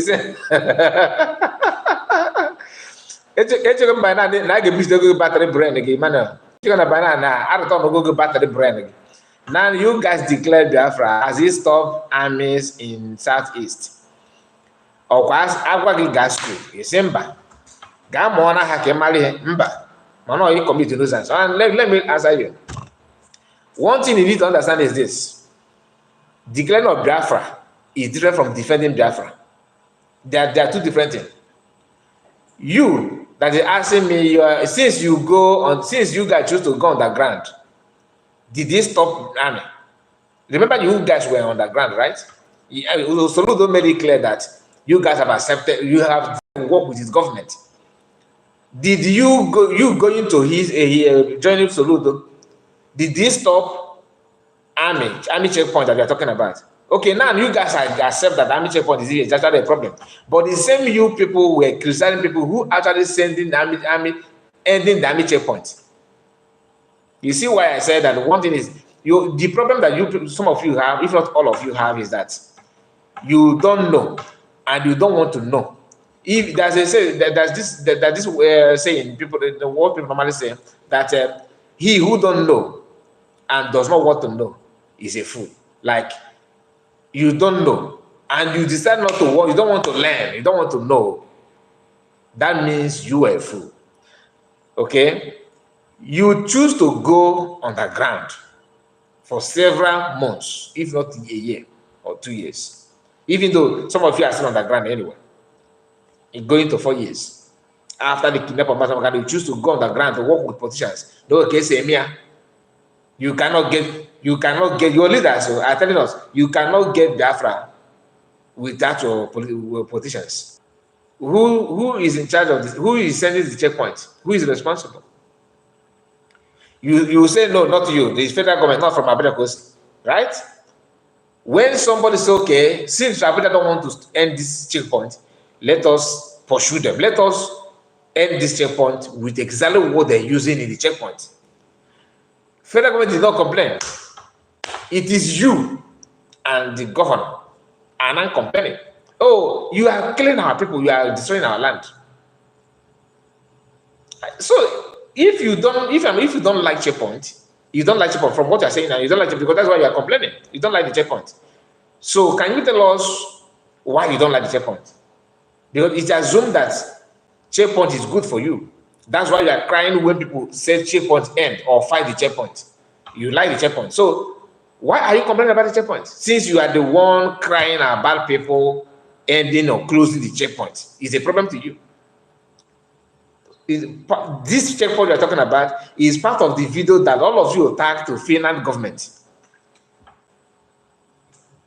B: By now, I get battery brain again, Emmanuel. You're gonna buy now. I don't know go battery brain again. Now you guys declared Biafra as he stopped armies in southeast. Okwas agwa gi gas school. Isimba. Ga mo na ha ke mali mba. No, you commit nuisance. And let me answer you. One thing you need to understand is this: declaring of Biafra is different from defending Biafra. There are two different things. You that is asking me, since you guys choose to go underground, did they stop army? Remember, you guys were underground, right? Soludo made it clear that you guys have accepted, you have worked with his government. Did you going to his joining Soludo? Did this stop army checkpoint that we are talking about? Okay, now you guys accept that army checkpoint is actually a problem. But the same you people were criticizing people who actually sending the army ending the army checkpoint. You see why I said that one thing is the problem that some of you have, if not all of you have, is that you don't know and you don't want to know. If there's this saying, people, the word people normally say that he who don't know and does not want to know is a fool. Like, you don't know and you decide not to want, you don't want to learn, you don't want to know. That means you are a fool. Okay? You choose to go underground for several months, if not a year or 2 years. Even though some of you are still underground anyway. Going to 4 years. After the kidnap of Matamaka, you choose to go underground to work with politicians. You cannot get your leaders are telling us you cannot get Biafra without your politicians. Who is in charge of this? Who is sending the checkpoint? Who is responsible? You say no, not you. The federal government, not from Abuja, right? When somebody says, okay, since Abuja don't want to end this checkpoint, let us pursue them. Let us end this checkpoint with exactly what they're using in the checkpoint. Federal government did not complain. It is you and the governor are not complaining. Oh, you are killing our people, you are destroying our land. So if you don't like checkpoint, you don't like checkpoint from what you're saying now, you don't like it because that's why you are complaining. You don't like the checkpoint. So can you tell us why you don't like the checkpoint? Because it's assumed that checkpoint is good for you. That's why you are crying when people say checkpoint end or fight the checkpoint. You like the checkpoint. So why are you complaining about the checkpoint? Since you are the one crying about people ending or closing the checkpoint, it's a problem to you. This checkpoint you're talking about is part of the video that all of you attacked to Finland government.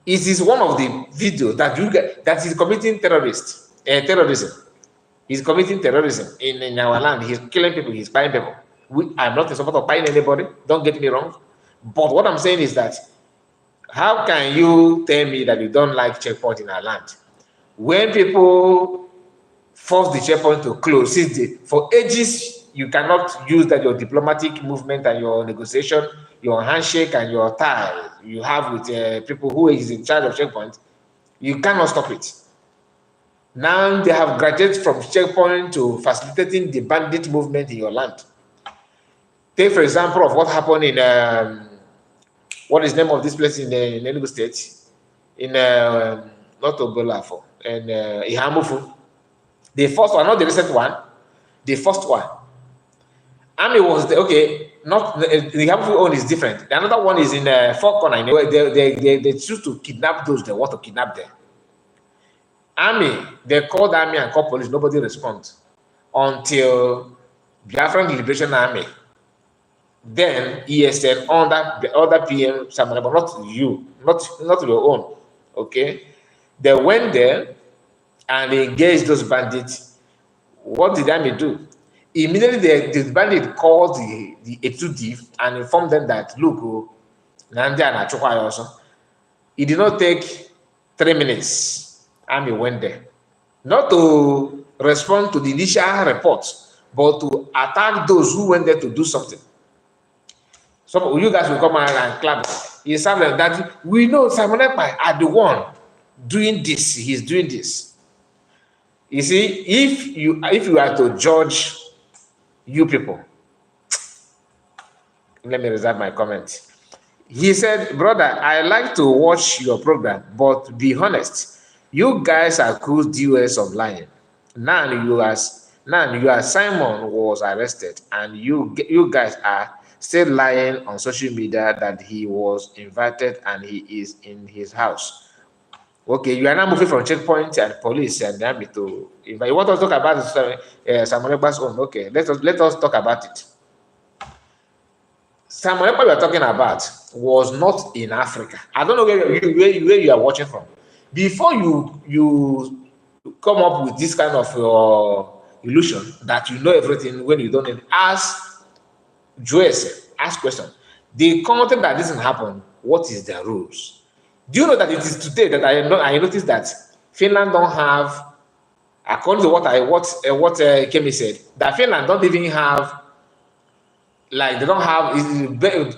B: It is one of the videos that you get that is committing terrorism. He's committing terrorism in our land. He's killing people. He's buying people. I'm not in support of buying anybody. Don't get me wrong. But what I'm saying is that how can you tell me that you don't like checkpoint in our land when people force the checkpoint to close? For ages, you cannot use that your diplomatic movement and your negotiation, your handshake and your tie you have with people who is in charge of checkpoint. You cannot stop it. Now they have graduated from checkpoint to facilitating the bandit movement in your land. Take for example of what happened in what is the name of this place in Enugu State? In not Obolafo, in Ihamufu. The first one, not the recent one, the first one. Army was not the Ihamufu one is different. The another one is in Four Corner. They choose to kidnap those they want to kidnap them. Army, they called army and called police, nobody responds until Biafran Liberation Army. Then ESN under the other PM, but not you, not your own. Okay, they went there and they engaged those bandits. What did army do? Immediately, the bandit called the Etudiv and informed them that look, Nandi and Achukwa also. It did not take 3 minutes. Army went there, not to respond to the initial reports, but to attack those who went there to do something. So you guys will come out and clap. It's something that we know Simon Ekpa are the one doing this. He's doing this. You see, if you are to judge you people, let me reserve my comment. He said, brother, I like to watch your program, but be honest. You guys accused US of lying. Now you are Simon was arrested, and you guys are still lying on social media that he was invited and he is in his house. Okay, you are now moving from checkpoint and police and the army to invite. You want us to talk about Simon Ekpa's own? Okay, let us talk about it. Simon Ekpa we are talking about was not in Africa. I don't know where you are watching from. Before you come up with this kind of illusion that you know everything when you don't know, ask question. The content that doesn't happen, what is their rules? Do you know that it is today that I noticed that Finland don't have, according to what Kemi said, that Finland don't even have, like they don't have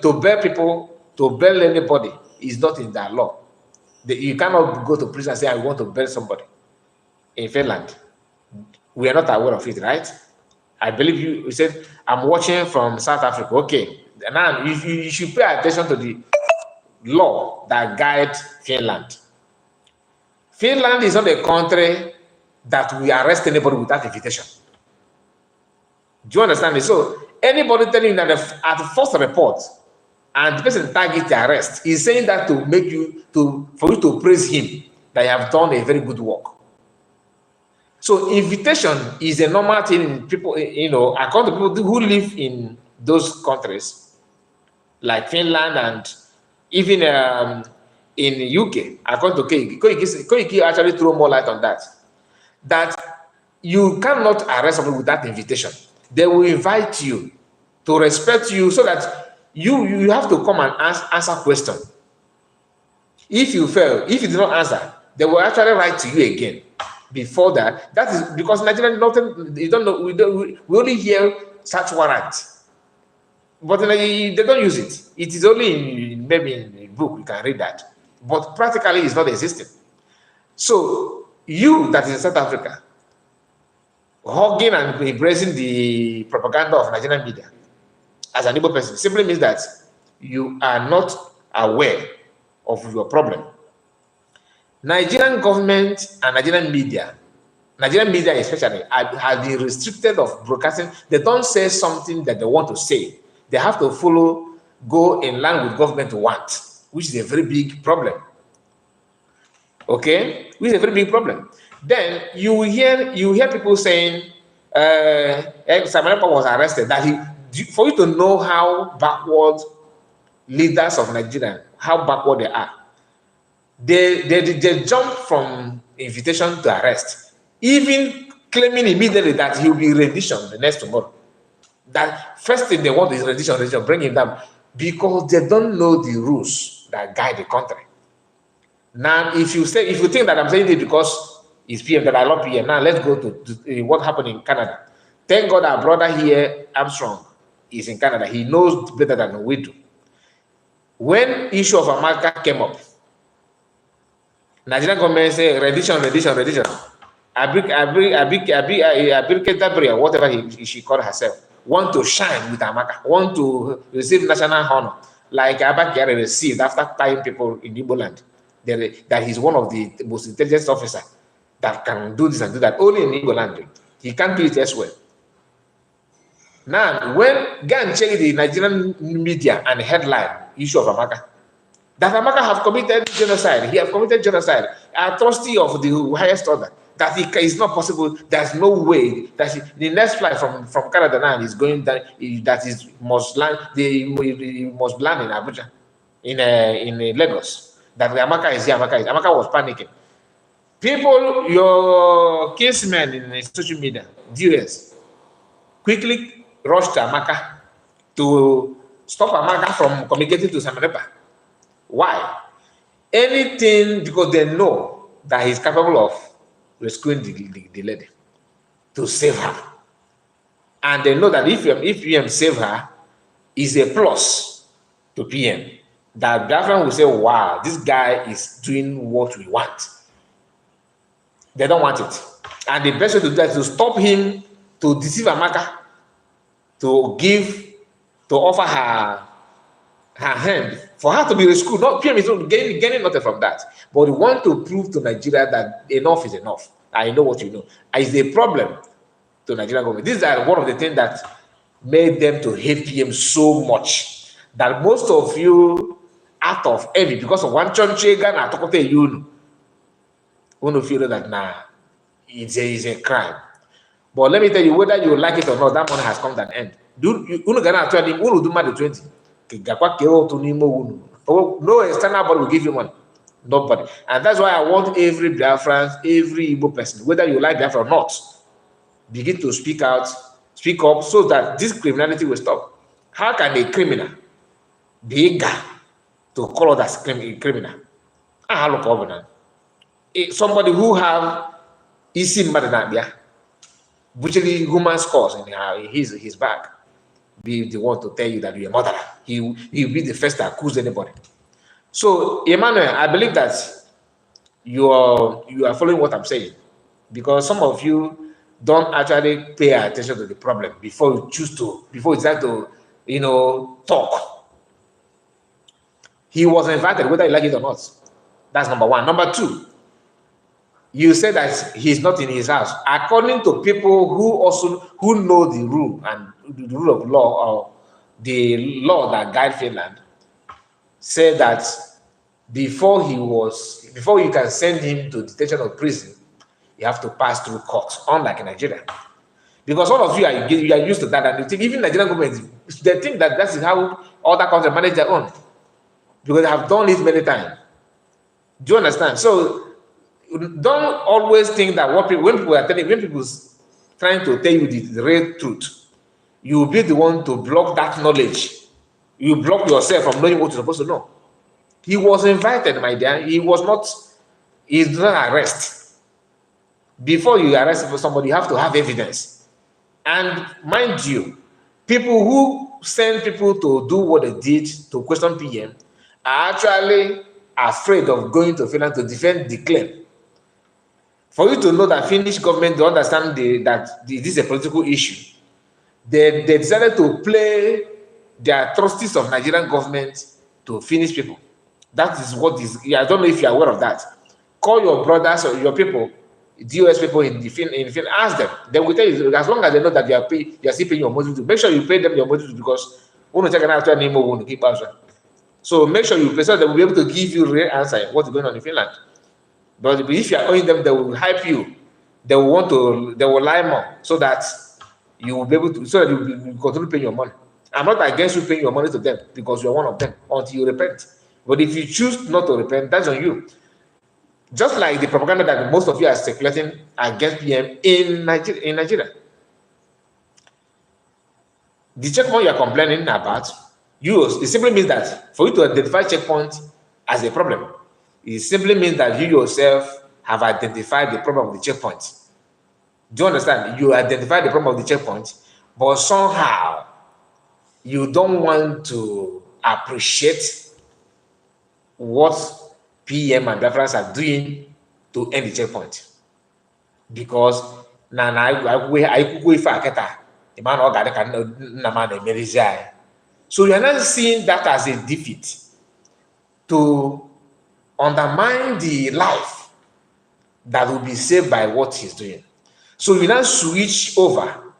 B: to bail anybody is not in their law. You cannot go to prison and say, I want to bail somebody in Finland. We are not aware of it, right? I believe you said, I'm watching from South Africa. Okay. Now, you should pay attention to the law that guides Finland. Finland is not a country that we arrest anybody without invitation. Do you understand me? So, anybody telling you that at the first report, and the person target the arrest is saying that to make you for you to praise him that you have done a very good work. So invitation is a normal thing in people, according to people who live in those countries like Finland and even in UK. According to Koiki actually throw more light on that you cannot arrest somebody without invitation. They will invite you to respect you so that you have to come and answer question. If you fail, if you do not answer, they will actually write to you again. before that. That is because Nigerian nothing. You don't know. We only hear search warrant, but they don't use it. It is only maybe in a book you can read that, but practically it's not existing. So you that is in South Africa, hugging and embracing the propaganda of Nigerian media as an Igbo person simply means that you are not aware of your problem. Nigerian government and Nigerian media especially, have been restricted of broadcasting. They don't say something that they want to say. They have to go in line with government want, which is a very big problem. Okay, which is a very big problem. Then you hear people saying, Ekpa was arrested. For you to know how backward leaders of Nigeria, how backward they are, they jump from invitation to arrest, even claiming immediately that he will be rendition the next tomorrow. That first thing they want is rendition, bring him down, because they don't know the rules that guide the country. Now, if you think that I'm saying it because it's PM, that I love PM, now let's go to what happened in Canada. Thank God our brother here, Armstrong, is in Canada. He knows better than we do. When issue of America came up, Nigerian government say rendition. Debunking, whatever she called herself, want to shine with Amaka, want to receive national honor, like Abakari received after tying people in Igbo land. That he's one of the most intelligent officers that can do this and do that only in Igbo land. He can't do it elsewhere. Now, when go and check the Nigerian media and headline issue of Amaka, that Amaka have committed genocide. He have committed genocide, atrocity of the highest order. That it is not possible. There's no way that the next flight from Canada now is going down. That is must land. They must land in Abuja, in Lagos. That Amaka is here. Amaka was panicking. People, your kinsmen in social media, viewers, quickly rushed to Amaka to stop Amaka from communicating to Samarepa. Why? Anything, because they know that he's capable of rescuing the lady, to save her. And they know that if PM save her, is a plus to PM. That Biafran will say, wow, this guy is doing what we want. They don't want it. And the best way to do that is to stop him, to deceive Amaka, to offer her hand for her to be rescued. Not PM is not gaining nothing from that, but we want to prove to Nigeria that enough is enough. I know what you know. Is a problem to Nigerian government. These are one of the things that made them to hate PM so much that most of you, out of envy, because of one chonchega na tokote you want to feel that nah, it's a crime. But let me tell you, whether you like it or not, that money has come to an end. You gonna tell him do matter 20. No external body will give you money. Nobody. And that's why I want every Biafran, every Igbo person, whether you like Biafra or not, begin to speak out, speak up, so that this criminality will stop. How can a criminal be eager to call others criminal? Somebody who have easy matter, butchery human scores in his back, be the one to tell you that you're a murderer. He'll be the first to accuse anybody. So, Emmanuel, I believe that you are following what I'm saying, because some of you don't actually pay attention to the problem before you decide to, talk. He was invited, whether you like it or not. That's number one. Number two, you said that he's not in his house. According to people who know the rule and the rule of law, or the law that guide Finland, said that before you can send him to detention or prison, you have to pass through court, unlike in Nigeria. Because all of you are used to that, and you think even Nigerian government, they think that is how other countries manage their own, because they have done it many times. Do you understand? So don't always think that when people trying to tell you the real truth, you will be the one to block that knowledge. You block yourself from knowing what you're supposed to know. He was invited, my dear. He did not arrest. Before you arrest somebody, you have to have evidence. And mind you, people who send people to do what they did to question PM are actually afraid of going to Finland to defend the claim. For you to know that Finnish government, they understand that this is a political issue, they decided to play the atrocities of Nigerian government to Finnish people. That is what is. I don't know if you are aware of that. Call your brothers or your people, DOS people in Finland, ask them. They will tell you, as long as they know that you are still paying your money to. Make sure you pay them your money to, because we check out anymore to keep answering. So make sure you pay, so they will be able to give you real answer what's going on in Finland. But if you are owing them, they will hype you. They will lie more so that you will be able to, so that you will continue paying your money. I'm not against you paying your money to them because you are one of them until you repent. But if you choose not to repent, that's on you. Just like the propaganda that most of you are circulating against PM in Nigeria. The checkpoint you are complaining about, it simply means that for you to identify checkpoint as a problem, it simply means that you yourself have identified the problem of the checkpoint. Do you understand? You identify the problem of the checkpoint, but somehow you don't want to appreciate what PM and Biafrans are doing to end the checkpoint. Because so you are not seeing that as a defeat to undermine the life that will be saved by what he's doing. So you now switch over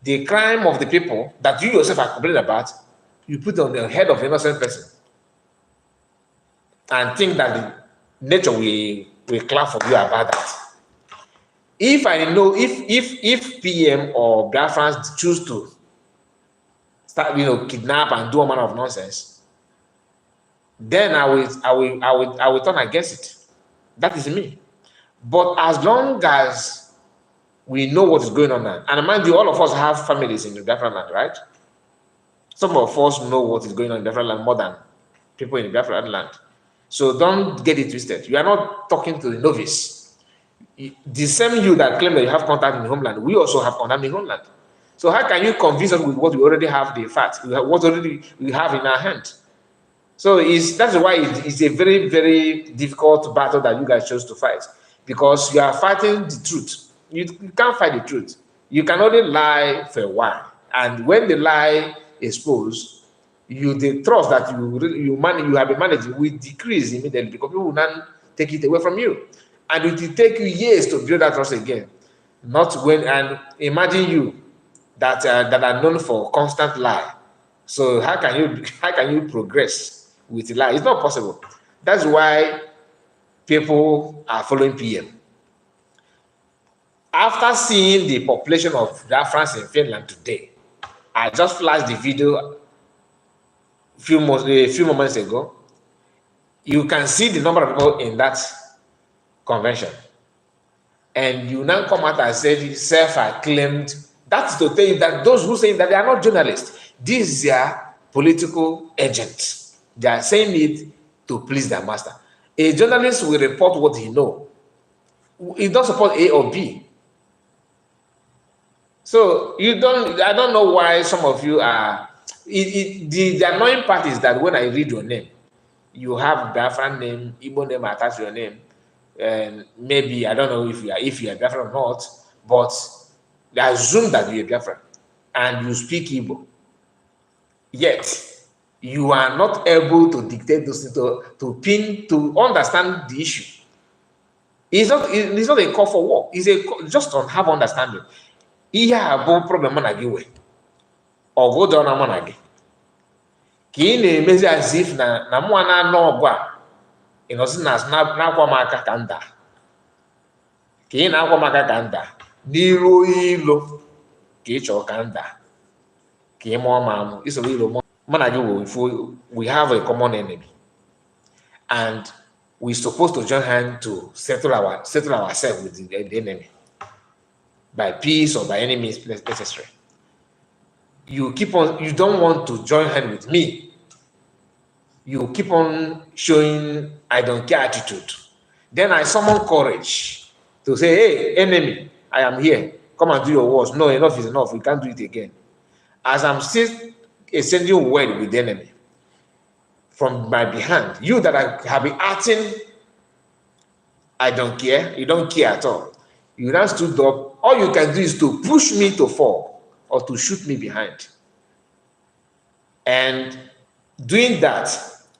B: the crime of the people that you yourself are complaining about, you put on the head of an innocent person and think that the nature will clap for you about that. If I know, if PM or Biafrans choose to start, kidnap and do a manner of nonsense, then I will turn against it. That is me. But as long as we know what is going on now, and mind you, all of us have families in the Biafran land, right? Some of us know what is going on in the Biafran land more than people in the Biafran land. So don't get it twisted. You are not talking to the novice. The same you that claim that you have contact in the homeland, we also have contact in the homeland. So how can you convince us with what we already have, the facts, what already we have in our hand? So that's why it's a very, very difficult battle that you guys chose to fight, because you are fighting the truth. You can't fight the truth. You can only lie for a while, and when the lie exposed, the trust that you have been managing will decrease immediately, because people will not take it away from you, and it will take you years to build that trust again. And imagine you that are known for constant lie. So how can you progress with the lie? It's not possible. That's why people are following PM. After seeing the population of Biafrans in Finland today, I just flashed the video a few moments ago. You can see the number of people in that convention. And you now come out and say self-acclaimed. That's to tell you that those who say that they are not journalists, these are political agents. They are saying it to please their master. A journalist will report what he knows. He doesn't support A or B. So I don't know why some of you are. The annoying part is that when I read your name, you have Biafran name, Igbo name attached to your name, and maybe I don't know if you are Biafran or not, but they assume that you are Biafran and you speak Igbo. Yet you are not able to dictate those things to understand the issue. It's not a call for war. It's just to have understanding. Ihe a bụ problem na gị wee ọgụ dị ọna mụ na gị ka ị na-emezi as if na mụnwa na-anọ ọgụ a ịnọzi na-akwa m aka ka nda ka ị na-akwa m aka ka nda n'iru ilo ka ị chọrọ ka nda ka ị mụọ ma amụ isoro ilo mụ na gị we have a common enemy, and we're supposed to join hands to settle ourselves with the enemy by peace or by any means necessary. You don't want to join hands with me. You keep on showing I don't care attitude. Then I summon courage to say, hey, enemy, I am here. Come and do your worst. No, enough is enough. We can't do it again. As I'm still exchanging word with the enemy from my behind, you that have been acting, I don't care. You don't care at all. You now stood up. All you can do is to push me to fall or to shoot me behind. And doing that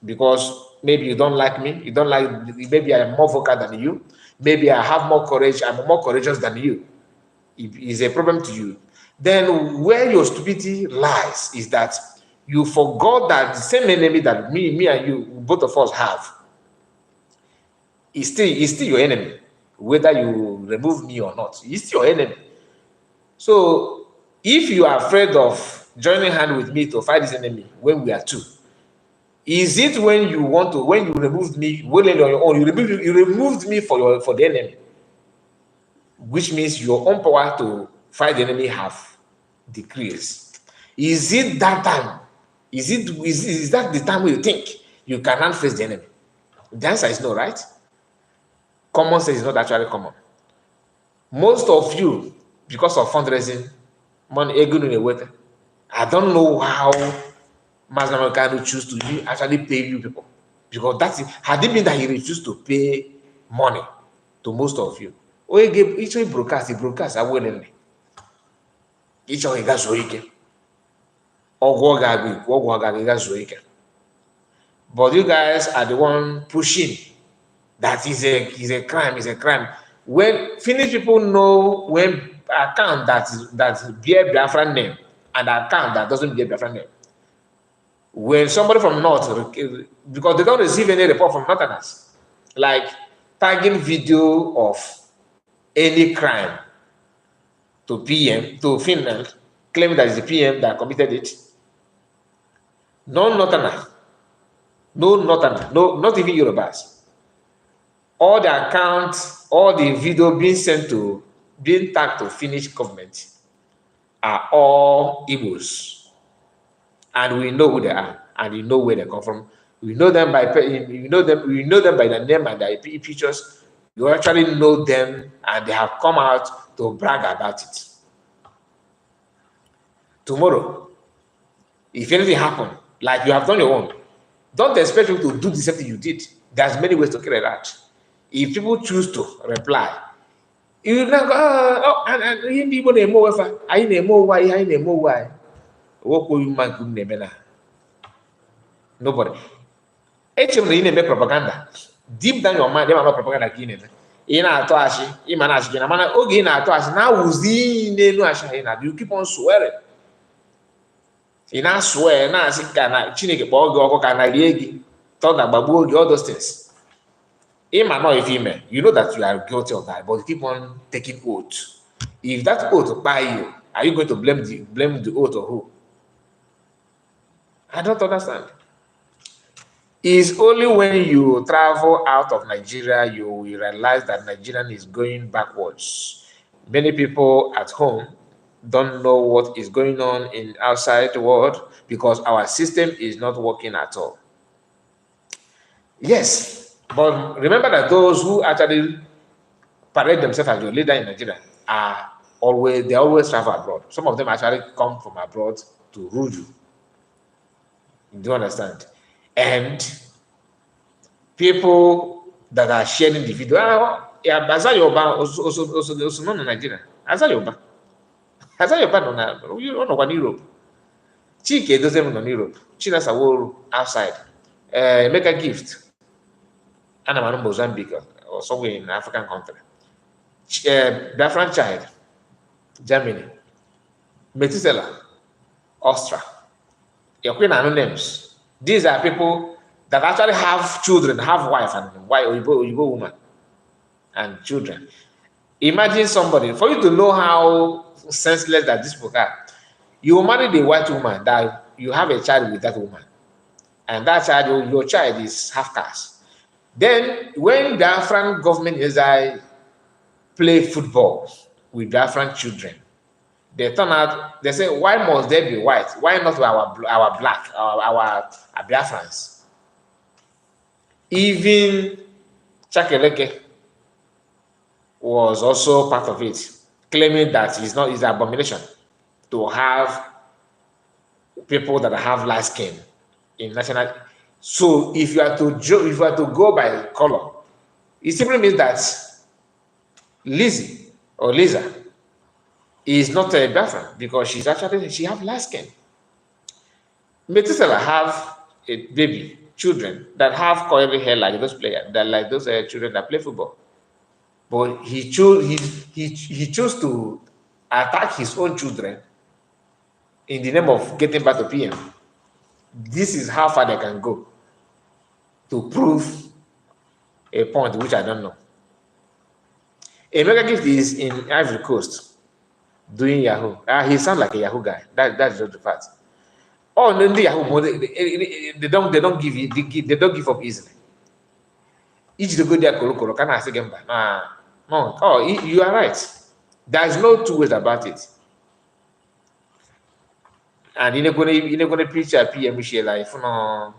B: because maybe you don't like me, you don't like, maybe I am more vocal than you, maybe I have more courage, I'm more courageous than you, it is a problem to you. Then where your stupidity lies is that you forgot that the same enemy that me and you, both of us have, is still your enemy, whether you remove me or not. He's still your enemy. So if you are afraid of joining hand with me to fight this enemy when we are two, is it when you removed me willingly on your own, you removed me for the enemy, which means your own power to fight the enemy have decreased. Is it that time? Is that the time where you think you cannot face the enemy? The answer is no, right? Common sense is not actually common. Most of you, because of fundraising, money, I don't know how Master Kanu choose to actually pay you people, because that's it. Had it been that he refused to pay money to most of you, each broadcast willingly. Each of you guys but you guys are the one pushing that is a crime. When Finnish people know when account that bear Biafran name and account that doesn't bear Biafran name. When somebody from North, because they don't receive any report from Northerners, like tagging video of any crime to PM, to Finland, claiming that it's the PM that committed it. No Northerner, no, not even Yorubas. All the accounts, all the video being tagged to Finnish government are all Igbos. And we know who they are, and we know where they come from. We know them by the name and the pictures. You actually know them, and they have come out to brag about it. Tomorrow, if anything happens, like you have done your own, don't expect people to do the same thing you did. There's many ways to carry that. If people choose to reply, you now go, and people they know I know why. Nobody. HM na propaganda. Deep down your mind, they are not propaganda. You keep on swearing. You swear, all those things. You know that you are guilty of that, but you keep on taking oath. If that oath by you, are you going to blame the oath or who? I don't understand. It's only when you travel out of Nigeria you will realize that Nigeria is going backwards. Many people at home don't know what is going on in outside the world because our system is not working at all. Yes, but remember that those who actually parade themselves as your leader in Nigeria they always travel abroad. Some of them actually come from abroad to rule you. You do understand? And people that are sharing the video, Azayoba also not in Nigeria. Azayoba no Europe. Chike doesn't even on Europe. China's outside. Make a gift. And I'm in Mozambique or somewhere in an African country. Biafran child, Germany. Methuselah, Austria. Your queen and names. These are people that actually have children, have wife and Oyibo woman and children. Imagine somebody, for you to know how senseless that this people are, you marry the white woman, that you have a child with that woman, and that child, your child is half caste. Then when the Biafran government play football with Biafran children, they turn out, they say, why must they be white? Why not our black, our Biafrans? Even Chakeleke, was also part of it, claiming that it's an abomination to have people that have light skin in national. So if you are to go by color, it simply means that Lizzie or Lisa is not a Biafran because she have light skin. Methuselah have a baby, children that have curly hair like those players, that like those children that play football. But he chose to attack his own children in the name of getting back to PM. This is how far they can go to prove a point which I don't know. Emeka Gift is in Ivory Coast doing Yahoo. He sounds like a Yahoo guy. That's just the fact. Oh, no, the Yahoo, they don't give up easily. Each to go there, Koro, can I say again? No. Oh, you are right. There's no two ways about it. And you're gonna preach a PM share life, no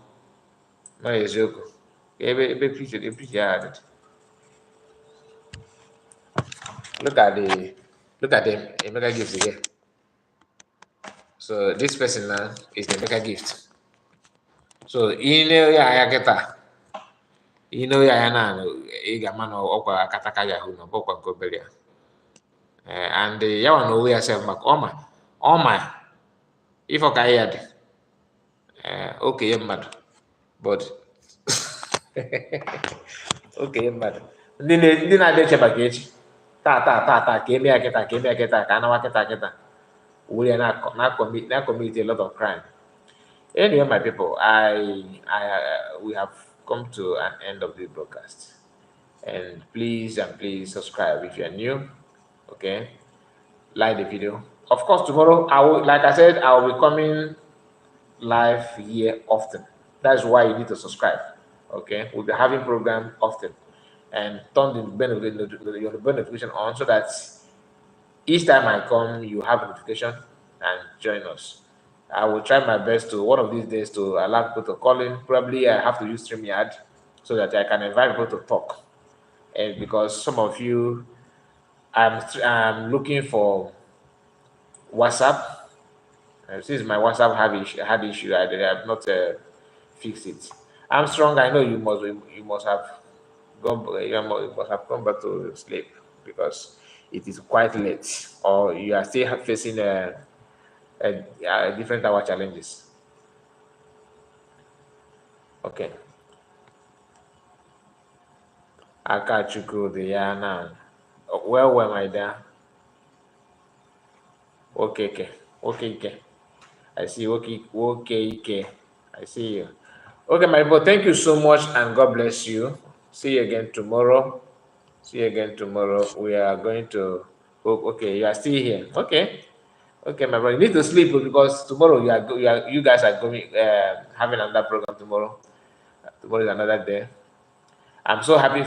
B: is joke. Every preacher, they preach hard. Look at them. Emeka Gift again. So this person now is the Emeka Gift. So ya kita. Ya na ịga-ama na ọkwa akataka Yahoo na ọkwa nke obere ya. And ya wa na onwe ya sef maka ọma ife ọka ya dị okenye mmadụ but okenye mmadụ ndị na-adị eche maka echi taa ka eme ya kịta ka anawa kịta were ya na commit a lot of crime. Anyway, my people, we have come to an end of the broadcast, and please subscribe if you are new. Okay, like the video. Of course, tomorrow like I said, I will be coming live here often. That's why you need to subscribe. Okay, we'll be having program often, and turn your notification on so that each time I come, you have a notification and join us. I will try my best to one of these days to allow people to call in. Probably I have to use StreamYard so that I can invite people to talk. And because some of you, I'm looking for WhatsApp. Since my WhatsApp had issue, I have not fixed it. I'm strong. I know you must have you must have come back to sleep because it is quite late, or you are still facing different hour challenges. Okay. Akachukwu the yana. Well, my dear. Okay. I see. Okay. I see you. Okay, my boy. Thank you so much, and God bless you. See you again tomorrow. We are going to. Okay, you are still here. Okay, my brother. You need to sleep because tomorrow you guys are going having another program tomorrow. Tomorrow is another day. I'm so happy.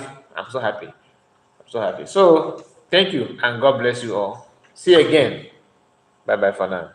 B: So thank you, and God bless you all. See you again. Bye for now.